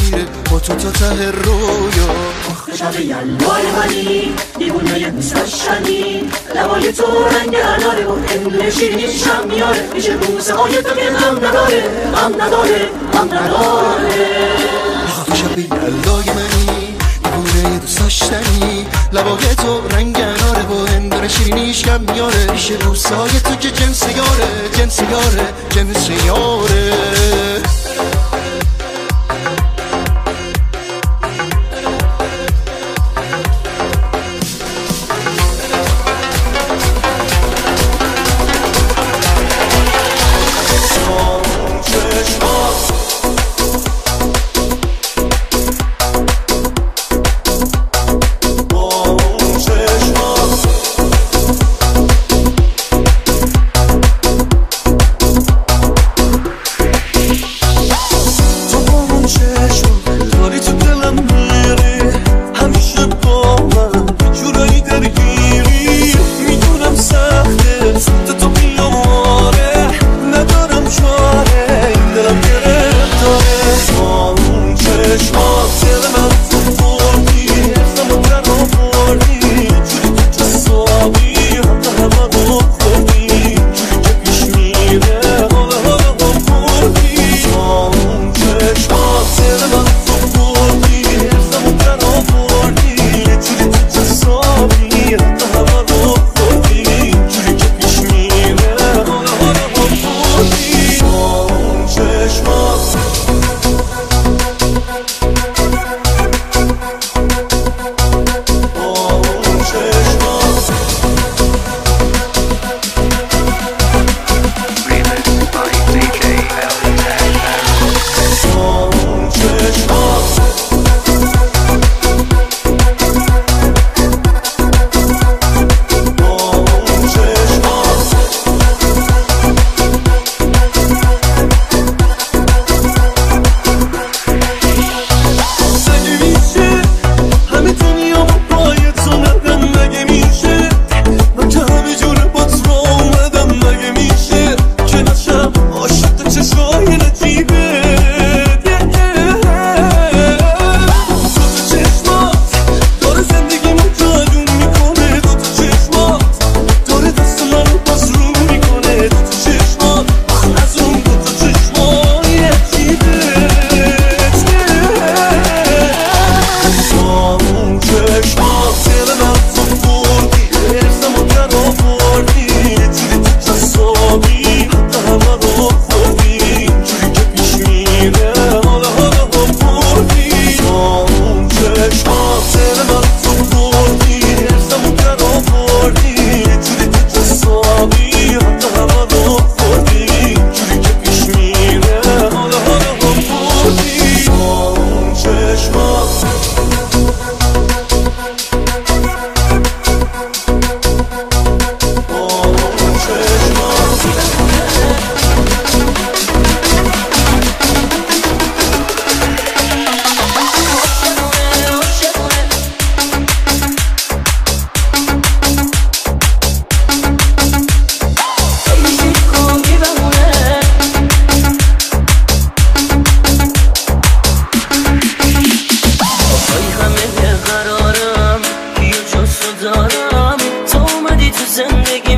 میره با تو تا ته رویا شب یلدای منی دیوونه دوست داشتنی لبای تو رنگ اناره و هندونه شیرینیش هم میاره میشه بوسه های تو که غم نداره غم نداره غم نداره تو شب یلدای منی دیوونه دوست داشتنی لبای تو رنگ اناره با هندونه شیرینیش کم میاره میشه بوسای تو که جنس یاره جنس یاره جنس یاره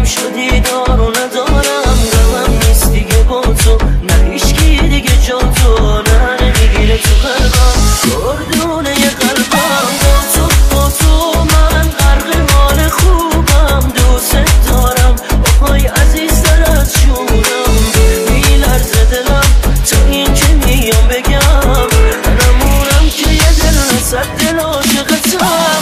گم شدی دارو ندارم غمم نیست دیگه با تو نه هیچکی دیگه جا تو نه نمیگیره تو قلبم گردونه یه قلبم با تو من غرق مال خوبم دوست دارم با پای عزیزتر از جونم میلرزه دلم تا این که میام بگم نمونم که یه دل صد دل عاشقتم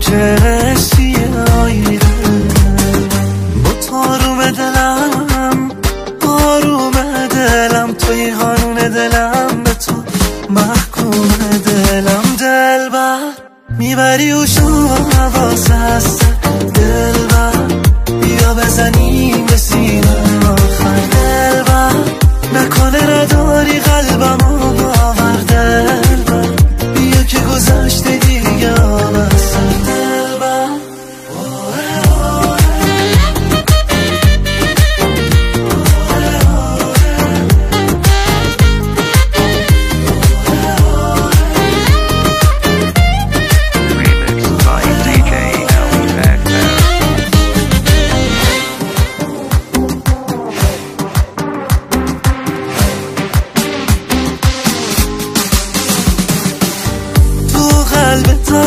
چه حسیه آیره با تاروم دلم آروم دلم توی قانون دلم به تو محکوم دلم دلبر میبری و شما حواس هست دلبر بیا بزنیم به سینه آخر دلبر نکنه نداری قلبم و باور دلبر بیا که گذشته دیگه آبستر دلبر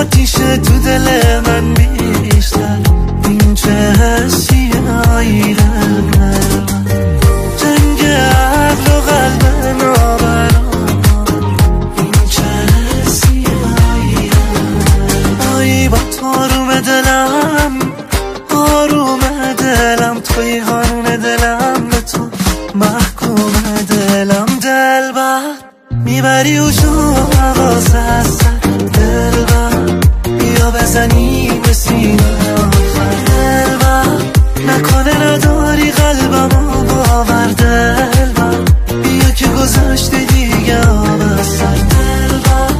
آتیشه تو دل من بیشتر این چه حسیه آیره جنگ عقل و قلب نابرابر این چه حسیه آیره آیی با تاروم دلم آروم دلم توی قانون دلم به تو محکوم دلم دلبر میبری و شما حواس هست دلبر بیا بزنیم به سینه آخر دلبر نکنه نداری قلبم و باور دلبر بیا که گذشته دیگه آبستر دلبر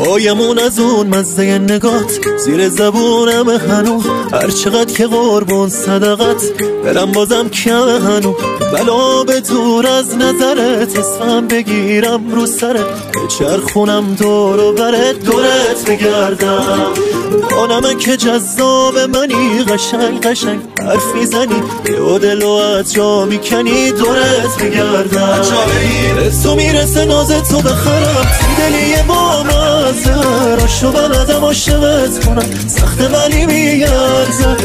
وایمون از اون مزه نگات زیر زبونم هنو هر چقدر که قربون صدقت برم بازم کم هنو بلا به دور از نظرت اسمم بگیرم رو سرت بچرخونم دور و برت دورت بگردم آنمه که جذاب منی قشنگ قشنگ حرف میزنی و دلو از جا میکنی دورت بگردم تو میرسه نازت تو بخرم دلی با مزه راشو بلدم عاشقت کنم سخت ولی میگرزه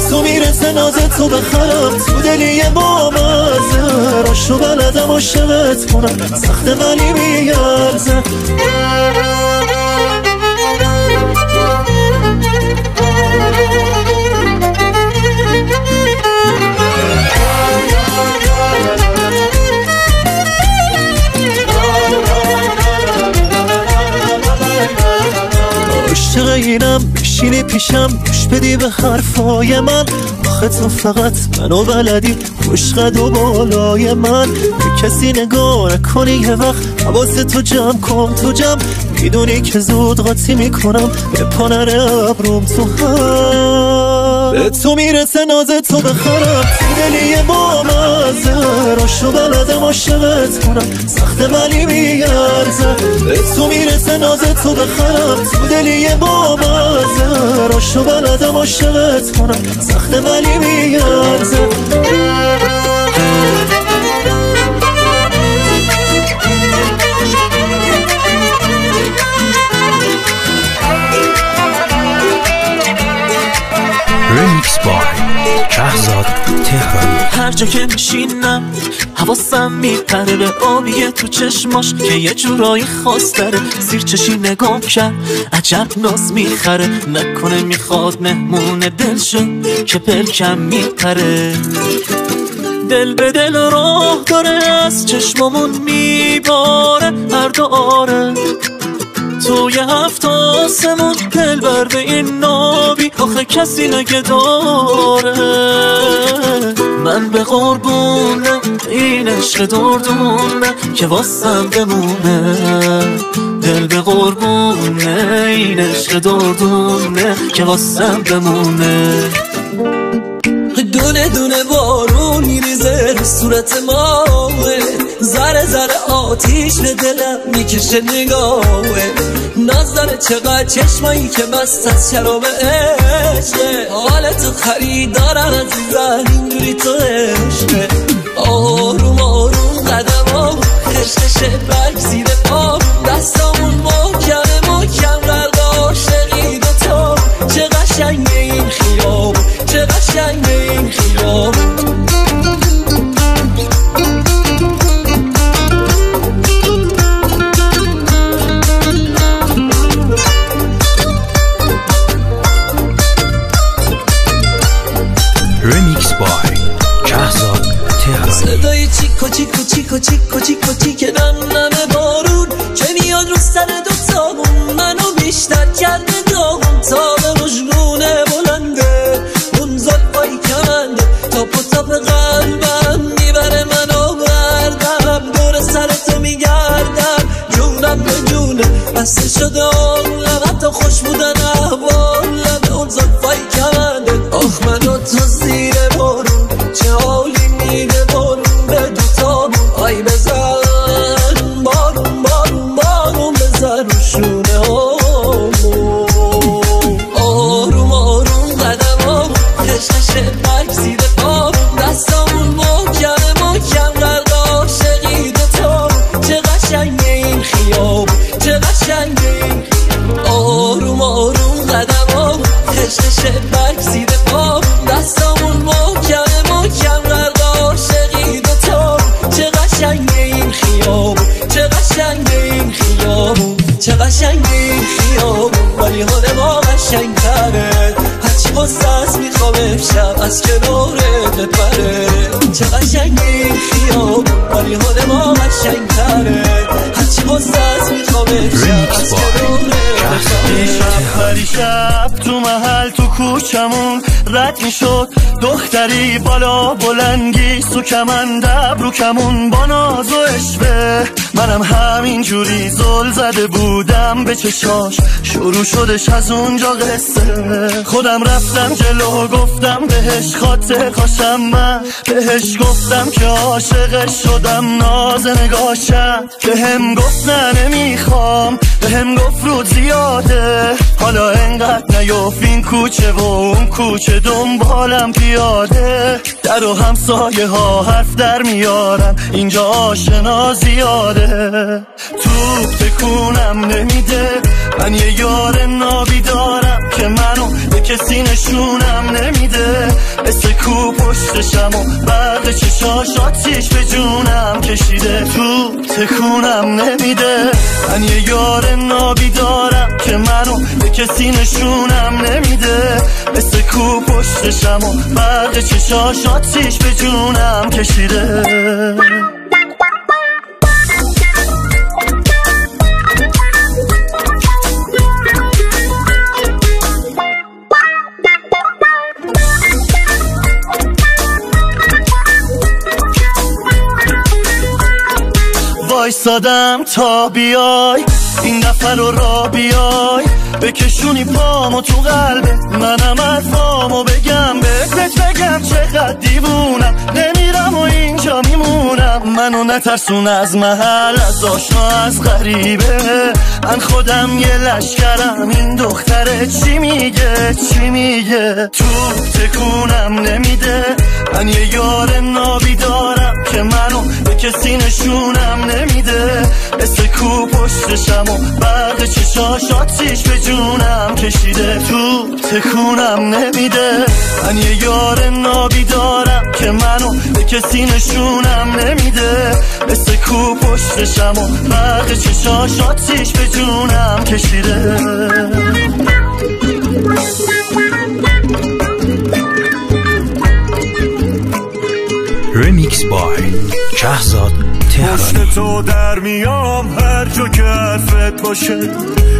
تو میرسه نازت تو بخرم تو دلی با مزه راشو بلدم عاشقت کنم سخت ولی میگرزه عاشق اینم بشینی پیشم گوش بدی به حرفای من آخه تو فقط منو بلدی عشقت و بالای من به کسی نگاه نکنی یه وقت حواست تو جمع کن تو جمع میدونی که زود قاطی میکنم به پانر ابروم تو هم به تو میرسه نازت تو بخرم دلی با مزه راشو بلدم عاشقت کنم سخت ولی میگرزه به تو میرسه نازت تو بخرم تو دلی با مزه راشو بلدم عاشقت کنم سخت ولی میگرزه ریمیکس بای شهزاد تهرانی. هر جا که میشینم حواسم میپره به آبیه تو چشماش که یه جورایی خاص داره زیر چشی نگام کرد عجب ناز میخره نکنه میخواد مهمون دل شه که پلکم میپره دل به دل راه داره از چشمامون میباره هر دو آره توی هفت آسمون دل بر به این نابی آخه کسی نگه داره من به قربونه این عشق دردونه که واسم بمونه دل به قربونه این عشق دردونه که واسم بمونه. دونه دونه بارون میریزه رو صورت ما، ذره ذره آتیش به دلم میکشه نگاهه. ناز داره چقدر چشمایی که مست از شراب عشقه. حالتو خریدارم عزیزم اینجوری تو عشقه. آروم آروم قدمام خشخشه برگ زیر پام، دستامون محکمه محکم غرق عاشقی دوتا. چه قشنگه این خیاب، چه قشنگه این خیاب. Remix by Shahzad Tehrani. صدای چیکو چیکو چیکو چیکو چیکو چیک نمنم بارون که میاد رو سر دوتامون، منو بیشتر کرده داغون. تا به مجنونه بلنده اون زلفای کمنده، تاپ و تاپ قلبم میبره منو بردم. دور سرتو میگردم جونم به جونه، بسته شده عالم حتی خوش بودن احوالم. اون زلفای کمنده آخ منو تو زیر بارون، چه حالی میده بارون به دوتامون. آی بزن بارون بارون بارون بزن رو شونه هامون. آروم آروم قدمامون خشخشه برگ زیر پامون، دستامون محکمه محکم غرق عاشقی دوتامون. چه قشنگه این خیاب، چه قشنگه این خیاب. آروم آروم قدمامون خشخشه برگ زیر پامون، دستامون محکمه محکم غرق عاشقی دوتامون. چه قشنگه این خیاب، چه قشنگه این خیابون. چه قشنگه این خیابون ولی حال ما قشنگتره. هرچی غصه است میخوام امشب از کنارت بپره. چه قشنگه این خیابون ولی حال ما قشنگتره. هرچی غصه است میخوام امشب از کنارت بپره. شب پریشب تو محل تو کوچمون رد میشد دختری بالا بلنگی، سو کمند ابرو کمون با ناز و عشوه. منم همین جوری زل زده بودم به چشاش، شروع شدش از اونجا قصه. خودم رفتم جلو گفتم بهش خاطر خوشم، من بهش گفتم که عاشقش شدم. ناز نگاشم بهم گفت نه نمیخوام، بهم گفت رود زیاده. حالا انقدر نیفت این کوچه و اون کوچه دنبالم پیاده. در و همسایه ها حرف در میارن اینجا آشنا زیاده. توپ تکونم نمیده، من یه یار نابی دارم که منو به کسی نشونم نمیده. مثل کو پشتشم و برق چشاش آتیش به جونم کشیده. توپ تکونم نمیده، من یه یار نابی دارم که منو به کسی نشونم نمیده. مثل کو پشتشم و برق چشاش آتیش به جونم کشیده. وایسادم تا بیای این دفعه رو را بیای، بکشونی پامو تو قلبت منم حرفامو بگم بهت بگم چقدر دیوونم. نمیرم و اینجا میمونم، منو نترسون از محل، از آشنا از غریبه. من خودم یه لشکرم، این دختره چی میگه چی میگه. تو تکونم نمیده، من یه یار نابی دارم که منو به کسی نشونم نمیده. مثل کو پشتشم و برق چشاش آتیش به جونم کشیده. تو تکونم نمیده، من یه یار نابی دارم که منو به کسی نشونم نمیده. مثل کو پشتشم و برق چشاش آتیش به جونم کشیده. Remix by Shahzad Tehrani. پشت تو در میام هر جا که حرفت باشه،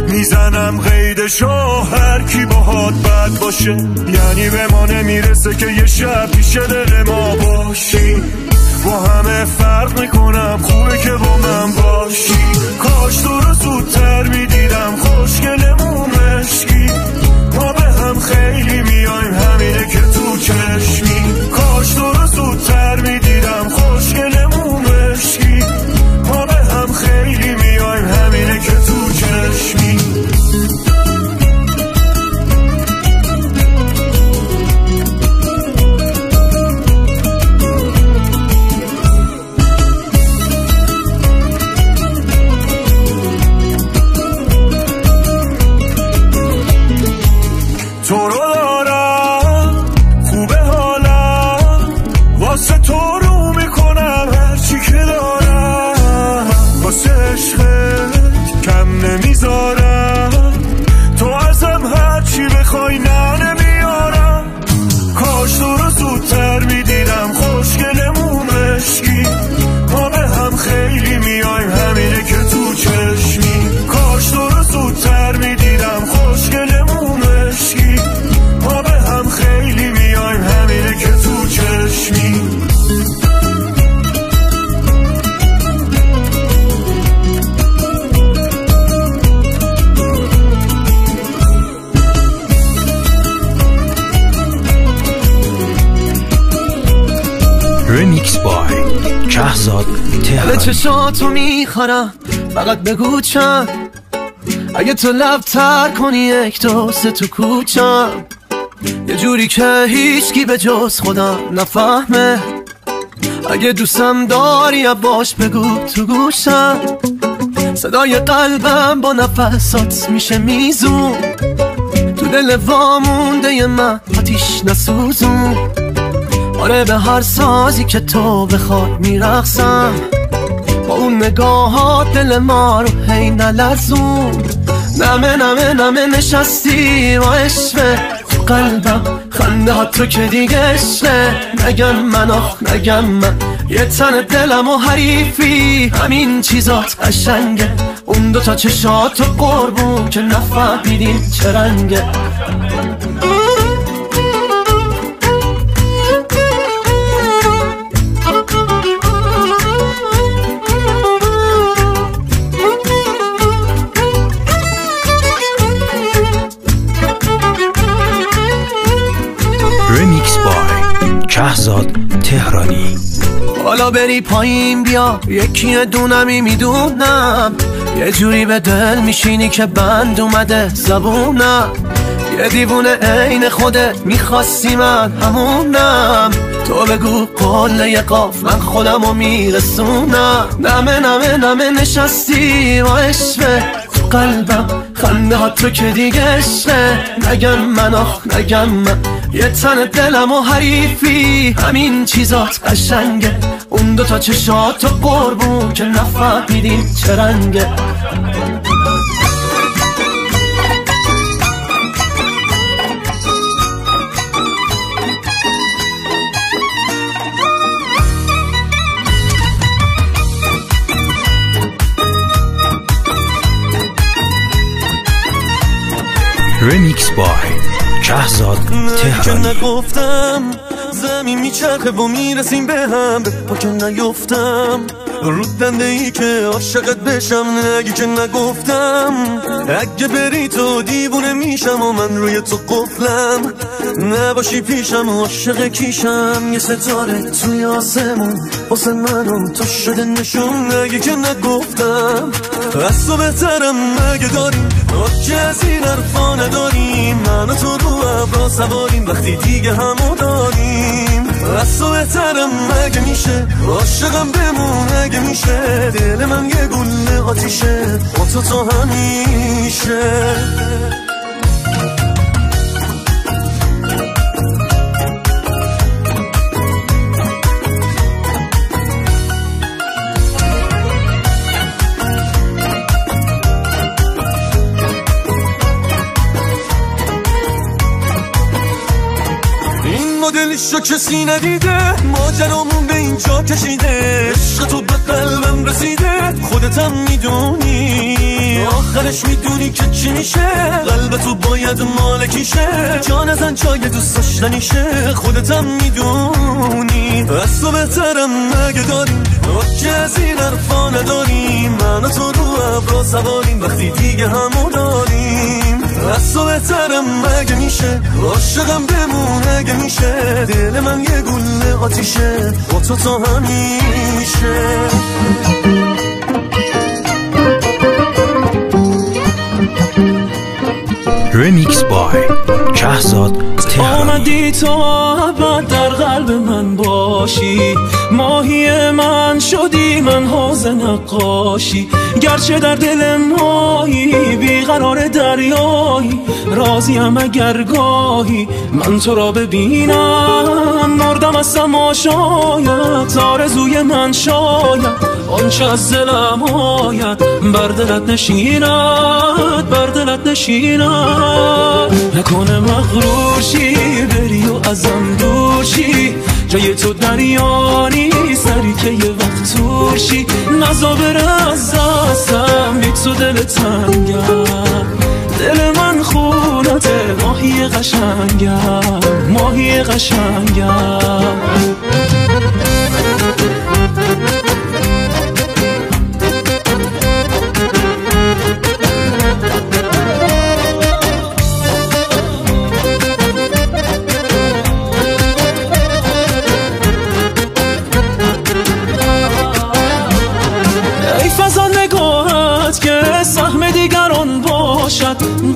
میزنم قیدشو هر کی باهات بد باشه. یعنی به ما نمیرسه که یه شب پیش دل ما باشی. با همه فرق میکنم، خوبه که با من باشی. کاش تو رو زودتر میدیدم، خوشگلمون مشکی. ما به هم خیلی میایم، همینه که تو چشمی. کاش تو رو زودتر میدیدم، خوشگلمون مشکی. ما به هم خیلی میایم، همینه که تو چشمی. تو رو دارم خوبه حالم، واسه تو رو میکنم هرچی که دارم. واسه عشقت کم نمیذارم، تو ازم هرچی بخوای نه نمیارم. کاش تو رو زودتر میدیدم، خوشگلمون مشکی. ما به هم خیلی میایم، همینه که تو چشمی. کاش تو رو زودتر میدیدم، خوشگلمون مشکی. ما به هم خیلی میایم، همینه که تو چشمی. رمیکس بای کهزاد تهرانی. چشاتو میخورم، فقط بگو چند. اگه تو لب تر کنی یک دو سه تو کوچم، یه جوری که هیچکی به جز خودم نفهمه. اگه دوستم داری باش بگو تو گوشم، صدای قلبم با نفسات میشه میزون. تو دل وامونده من آتیش نسوزون. آره به هر سازی که تو بخوای میرقصم، با اون نگاهات دل ما رو هی نلرزون. نمه نمه نمه نشستی با عشقه قلبم، خنده ها تو که دیگه عشقه. نگم من آخ نگم من، یه تن دلم و حریفی، همین چیزات قشنگه. اون دوتا چشات و قربون که نفهمیدین چه رنگه. رمیکس بای کهزاد تهرانی. حالا بری پایین بیا، یکی دونمی میدونم. یه جوری به دل میشینی که بند اومده زبونم. یه دیوونه عین خودت میخواستی من همونم. تو بگو قله قاف من خودمو میرسونم. نمه نمه نمه نشستی با عشقه قلبم، خنده ها تو که دیگه عشقه. نگم من آخ نگم من، یه تن دلم و حریفی، همین چیزات قشنگه. اون دوتا چشات و قربون که نفهمیدین چه رنگه. رمیکس بای کهزاد تهرانی. نگفتم زمین میچرخه و میرسیم به هم، به پا که نیفتم رو دنده ای که عاشقت بشم. نگی که نگفتم اگه بری تو دیوونه میشم و من روی تو قفلم. نباشی پیشم عاشق کیشم، یه ستاره توی آسمون واسه منم تو شده نشون. نگی که نگفتم از تو بهترم مگه داریم، که از این حرفا نداریم. من و تو رو ابرا سواریم وقتی دیگه همو داریم. از تو بهترم مگه میشه، عاشقم بمون اگه میشه. دل من یه گله آتیشه با تو همیشه. مدلشو کسی ندیده، ماجرامون به اینجا کشیده، عشق تو به قلبم رسیده، خودتم میدونی آخرش میدونی که چی میشه، قلب تو باید مالکیشه، جا نزن جای دوست داشتنیشه، خودتم میدونی از تو بهترم مگه داریم که از این حرفا نداریم، من و تو رو ابرا سواریم وقتی دیگه همو داریم، از تو بهترم مگه میشه، عاشقم بمون اگه میشه، دل من یه گله آتیشه با تو تا همیشه. رمیکس بای شهزاد تهرانی. آمدی تو ابد در قلب من باشی، ماهی من شدی من حوض نقاشی، گرچه در دل ماهی بیقرار دریایی، راضیم اگر گاهی من تو را ببینم، مردم از تماشایت آرزوی من شاید، آنچه از دلم آید بر دلت نشیند، بر دلت نشیند، نکنه مغرور شی بری و ازم دور شی، جای تو دریانی سری که یه وقت تور شی، نزا بره از دستم بی تو دل تنگم، دل من خونته ماهی قشنگم، ماهی قشنگم.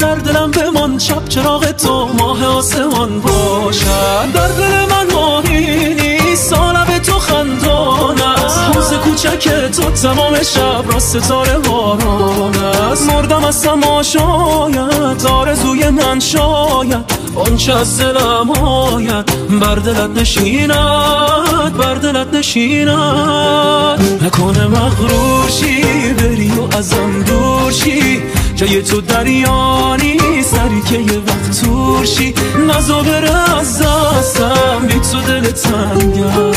در دلم بمان شب چراغ تو ماه آسمان باشد، در دل من ماهی نیست سالب تو خندان است، حوض کوچک تو تمام شب را ستاره باران است، مردم از تماشایت آرزوی من شاید، آنچه از دلم آید بر دلت نشیند، بر دلت نشیند، نکنه مغرور شی بری و ازم دور شی، جای تو دریانی سری که یه وقت تور شی، نزا بره از دستم بی تو دل تنگم،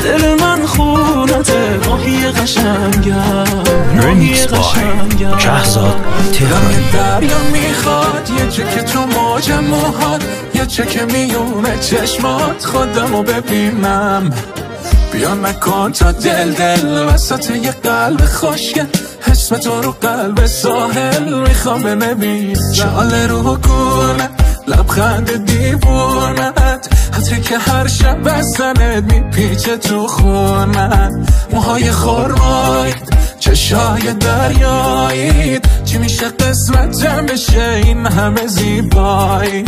دل من خونته ماهی قشنگم، ماهی قشنگم. شهزاد تهرانی. دریا میخواد یه چه که تو موجم موهاد، یه چه که میونه چشمات خودمو ببینم، بیا نکن تا دل وسط یه قلب خوشگل، اسم تو رو قلب ساحل میخوام بنویسم، جال رو گونه لبخند دیوونت، حتی که هر شب بستنت میپیچه تو خونت، موهای خرمایید چشای دریایید، چی میشه قسمتم بشه این همه زیبایی،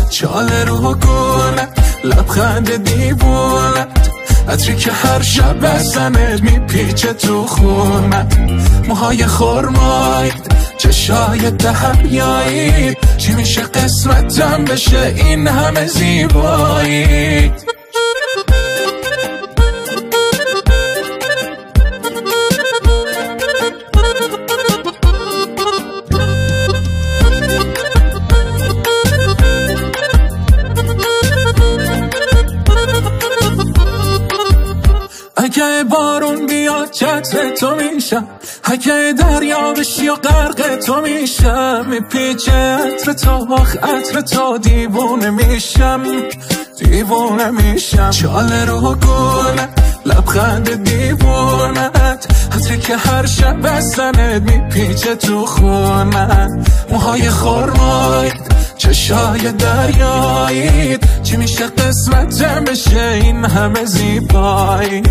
جال رو گونه لبخند دیوونت، عطری که هر شب بستنت میپیچه تو خونت، موهای خرمایید چشای دریایید، چی میشه قسمتم بشه این همه زیبایی. اگه بارون بیاد چتر تو میشم، اگه دریا بشی و غرق تو میشم، میپیچه عطر تو عطر تو دیوونه میشم، دیوونه میشم، چال رو گونه لبخند دیوونت، عطری که هر شب بستنت میپیچه تو خونت، موهای خرمایید چشای دریایید، چی میشه قسمتم بشه این همه زیبایی،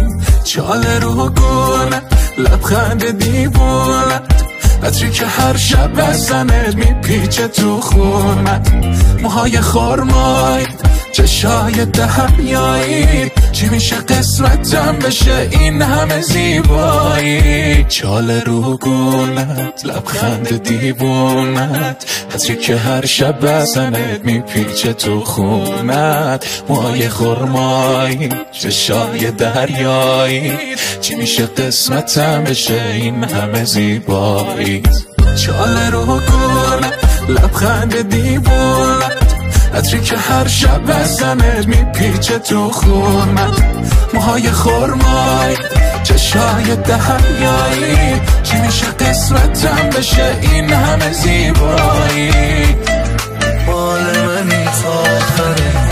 چال رو گونه لبخند دیوونت، عطری که هر شب بستنت میپیچه تو خونت، موهای خرمایید چشای دریایید، چی میشه قسمتم بشه این همه زیبایی، چال رو گونت لبخند دیوونت، عطری که هر شب بزنت میپیچه تو خونت، موهای خرمایی چشای دریایی، چی میشه قسمتم بشه این همه زیبایی، چال رو گونت لبخند دیوونت، عطری که هر شب بزنت میپیچه تو خونت، موهای خرمایی، چشای دهیایی، چی میشه قسمتم بشه این همه زیبایی؟ مال منی تا آخره.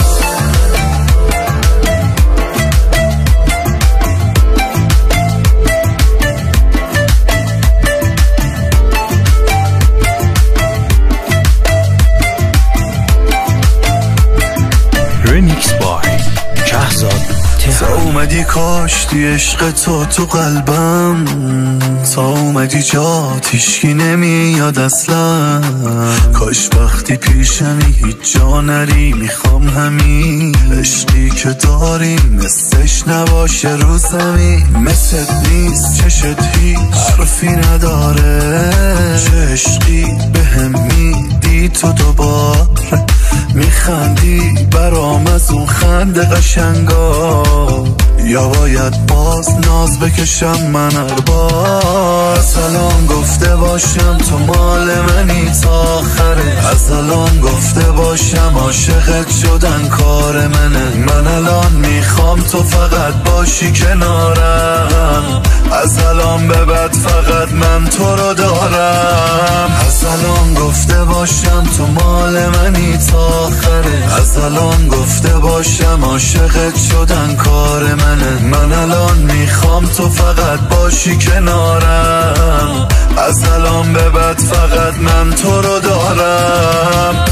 رمیکس بای شهزاد تا اومدی کاشتی عشق تو قلبم، تا اومدی جات هیچکی نمیاد اصلا، کاش وقتی پیشمی هیچ جا نری، میخوام همین عشقی که داریم مثلش نباشه رو زمین، مثلت نیست چشت هیچ حرفی نداره، چه عشقی بهم میدی تو دوباره، میخندی برام از اون خنده قشنگا، یا باید باز ناز بکشم من هر بار، از الان گفته باشم تو مال منی تا آخره، از الان گفته باشم عاشقت شدن کار منه، من الان میخوام تو فقط باشی کنارم، از الان به بعد فقط من تو رو دارم، از الان گفته باشم تو مال منی تا آخره، از الان گفته باشم عاشقت شدن کار منه، من الان میخوام تو فقط باشی کنارم، از الان به بعد فقط من تو رو دارم.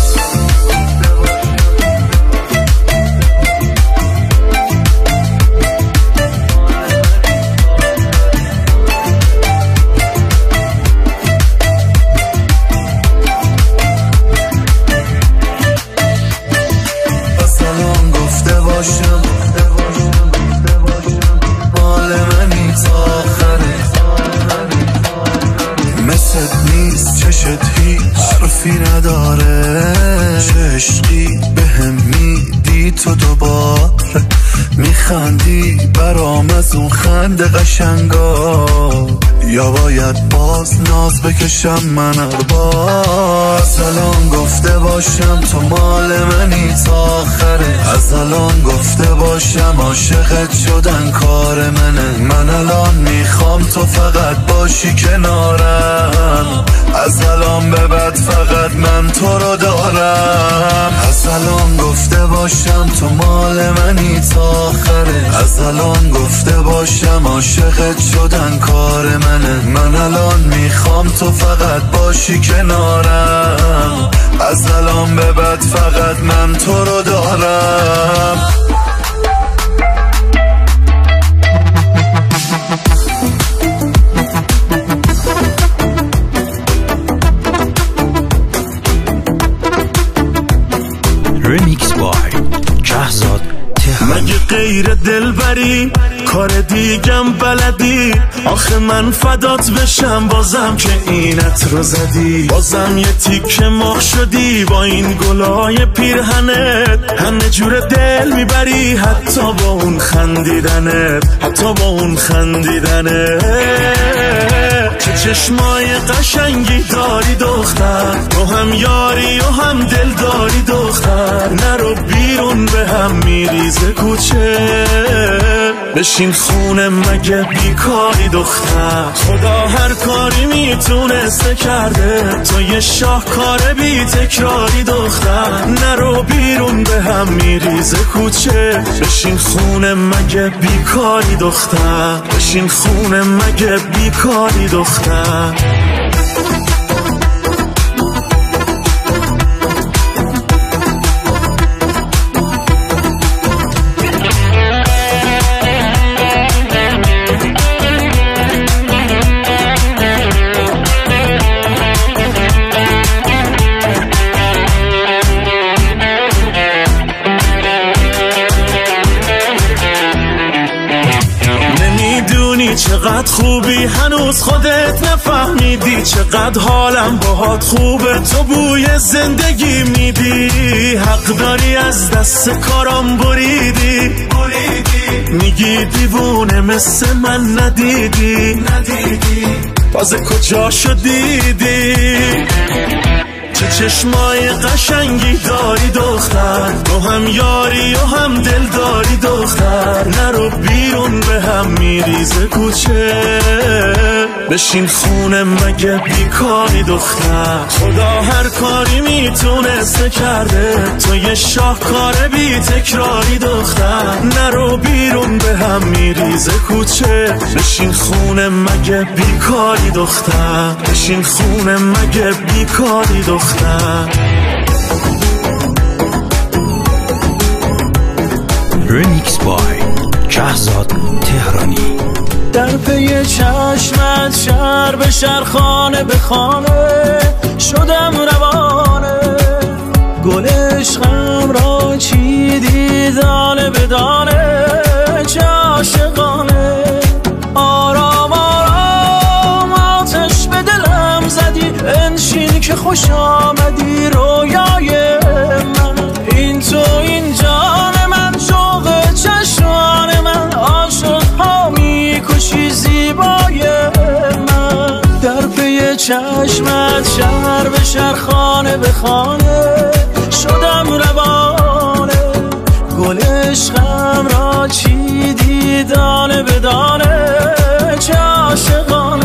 نداره چه عشقی بهم میدی تو دوباره، میخندی برام از اون خنده قشنگا، یا باید باز ناز بکشم من هر بار، از الان گفته باشم تو مال منی تا آخره، از الان گفته باشم عاشقت شدن کار منه، من الان میخوام تو فقط باشی کنارم، از الان به بعد فقط من تو رو دارم، از الان گفته باشم تو مال منی تا آخره، از الان گفته باشم عاشقت شدن کار منه، من الان میخوام تو فقط باشی کنارم، از الان به بعد فقط من تو رو دارم. رمیکس بای شهزاد مگه غیر دلبری کار دیگم بلدی؟ آخه من فدات بشم بازم که اینت رو زدی، بازم یه تیکه مرغ شدی با این گلای پیرهنت، همه جور دل میبری حتی با اون خندیدنت، حتی با اون خندیدنت، چه چشمای قشنگی داری دختر، تو هم یاری و هم دل داری دختر، نرو بیرون به هم میریزه کوچه، بشین خونه مگه بیکاری دختر، خدا هر کاری میتونسته کرده، تو یه شاهکار بی تکراری دختر، نرو بیرون به هم میریزه کوچه، بشین خونه مگه بیکاری دختر، بشین خونه مگه بیکاری دختر. چقدر خوبی هنوز خودت نفهمیدی، چقدر حالم باهات خوبه تو بوی زندگی میدی، حق داری از دست کارام بریدی، میگی دیوونه مثل من ندیدی، تازه کجا شدیدی، چه چشمای قشنگی داری دختر، تو هم یاری و هم دل داری دختر. نرو بیرون به هم میریزه کوچه، بشین خونه مگه بیکاری دختر. خدا هر کاری میتونسته کرده، تو یه شاهکار بی تکراری دختر. نرو بیرون به هم میریزه کوچه، بشین خونه مگه بیکاری دختر. بشین خونه مگه بیکاری دختر. رمیکس بای شهزاد تهرانی. در پی چشمت شهر به شهر خانه به خانه شدم روانه. گل عشقم را چیدی دانه به دانه، چه عاشقانه. آرام آرام آتش به دلم زدی، انشین که خوش آمدی رویای من. این تو این جان من، شوق چشمان من، عاشق ها میکشی زیبای من. در پی چشمت شهر به شهر خانه به خانه شدم روانه. گل عشقم را چیدی دانه به دانه، چه عاشقانه.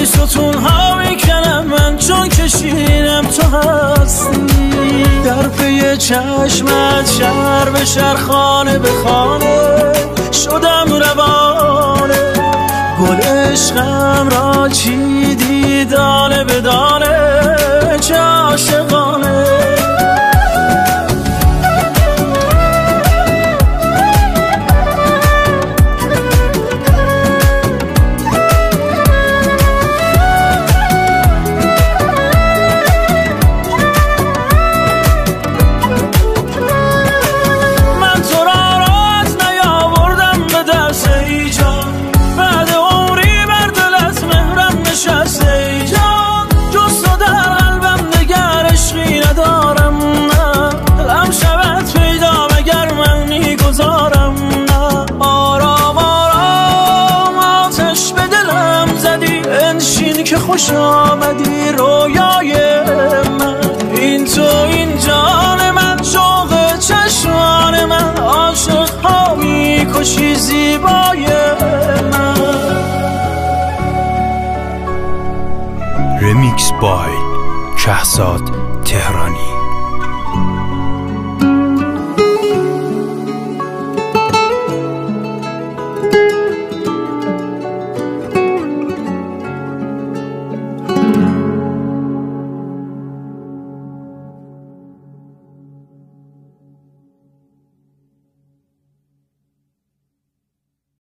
ستون ها میکنم من چون کشیدم تو هستی. در پی چشمت شهر به شهر خانه به خانه شدم روانه. گل عشقم را چیدی دانه به دانه، چه عاشقانه. خوش آمدی رویای من. این تو این جان من، شوق چشمان من، عاشق ها میکشی زیبای من. رمیکس بای شهزاد تهرانی.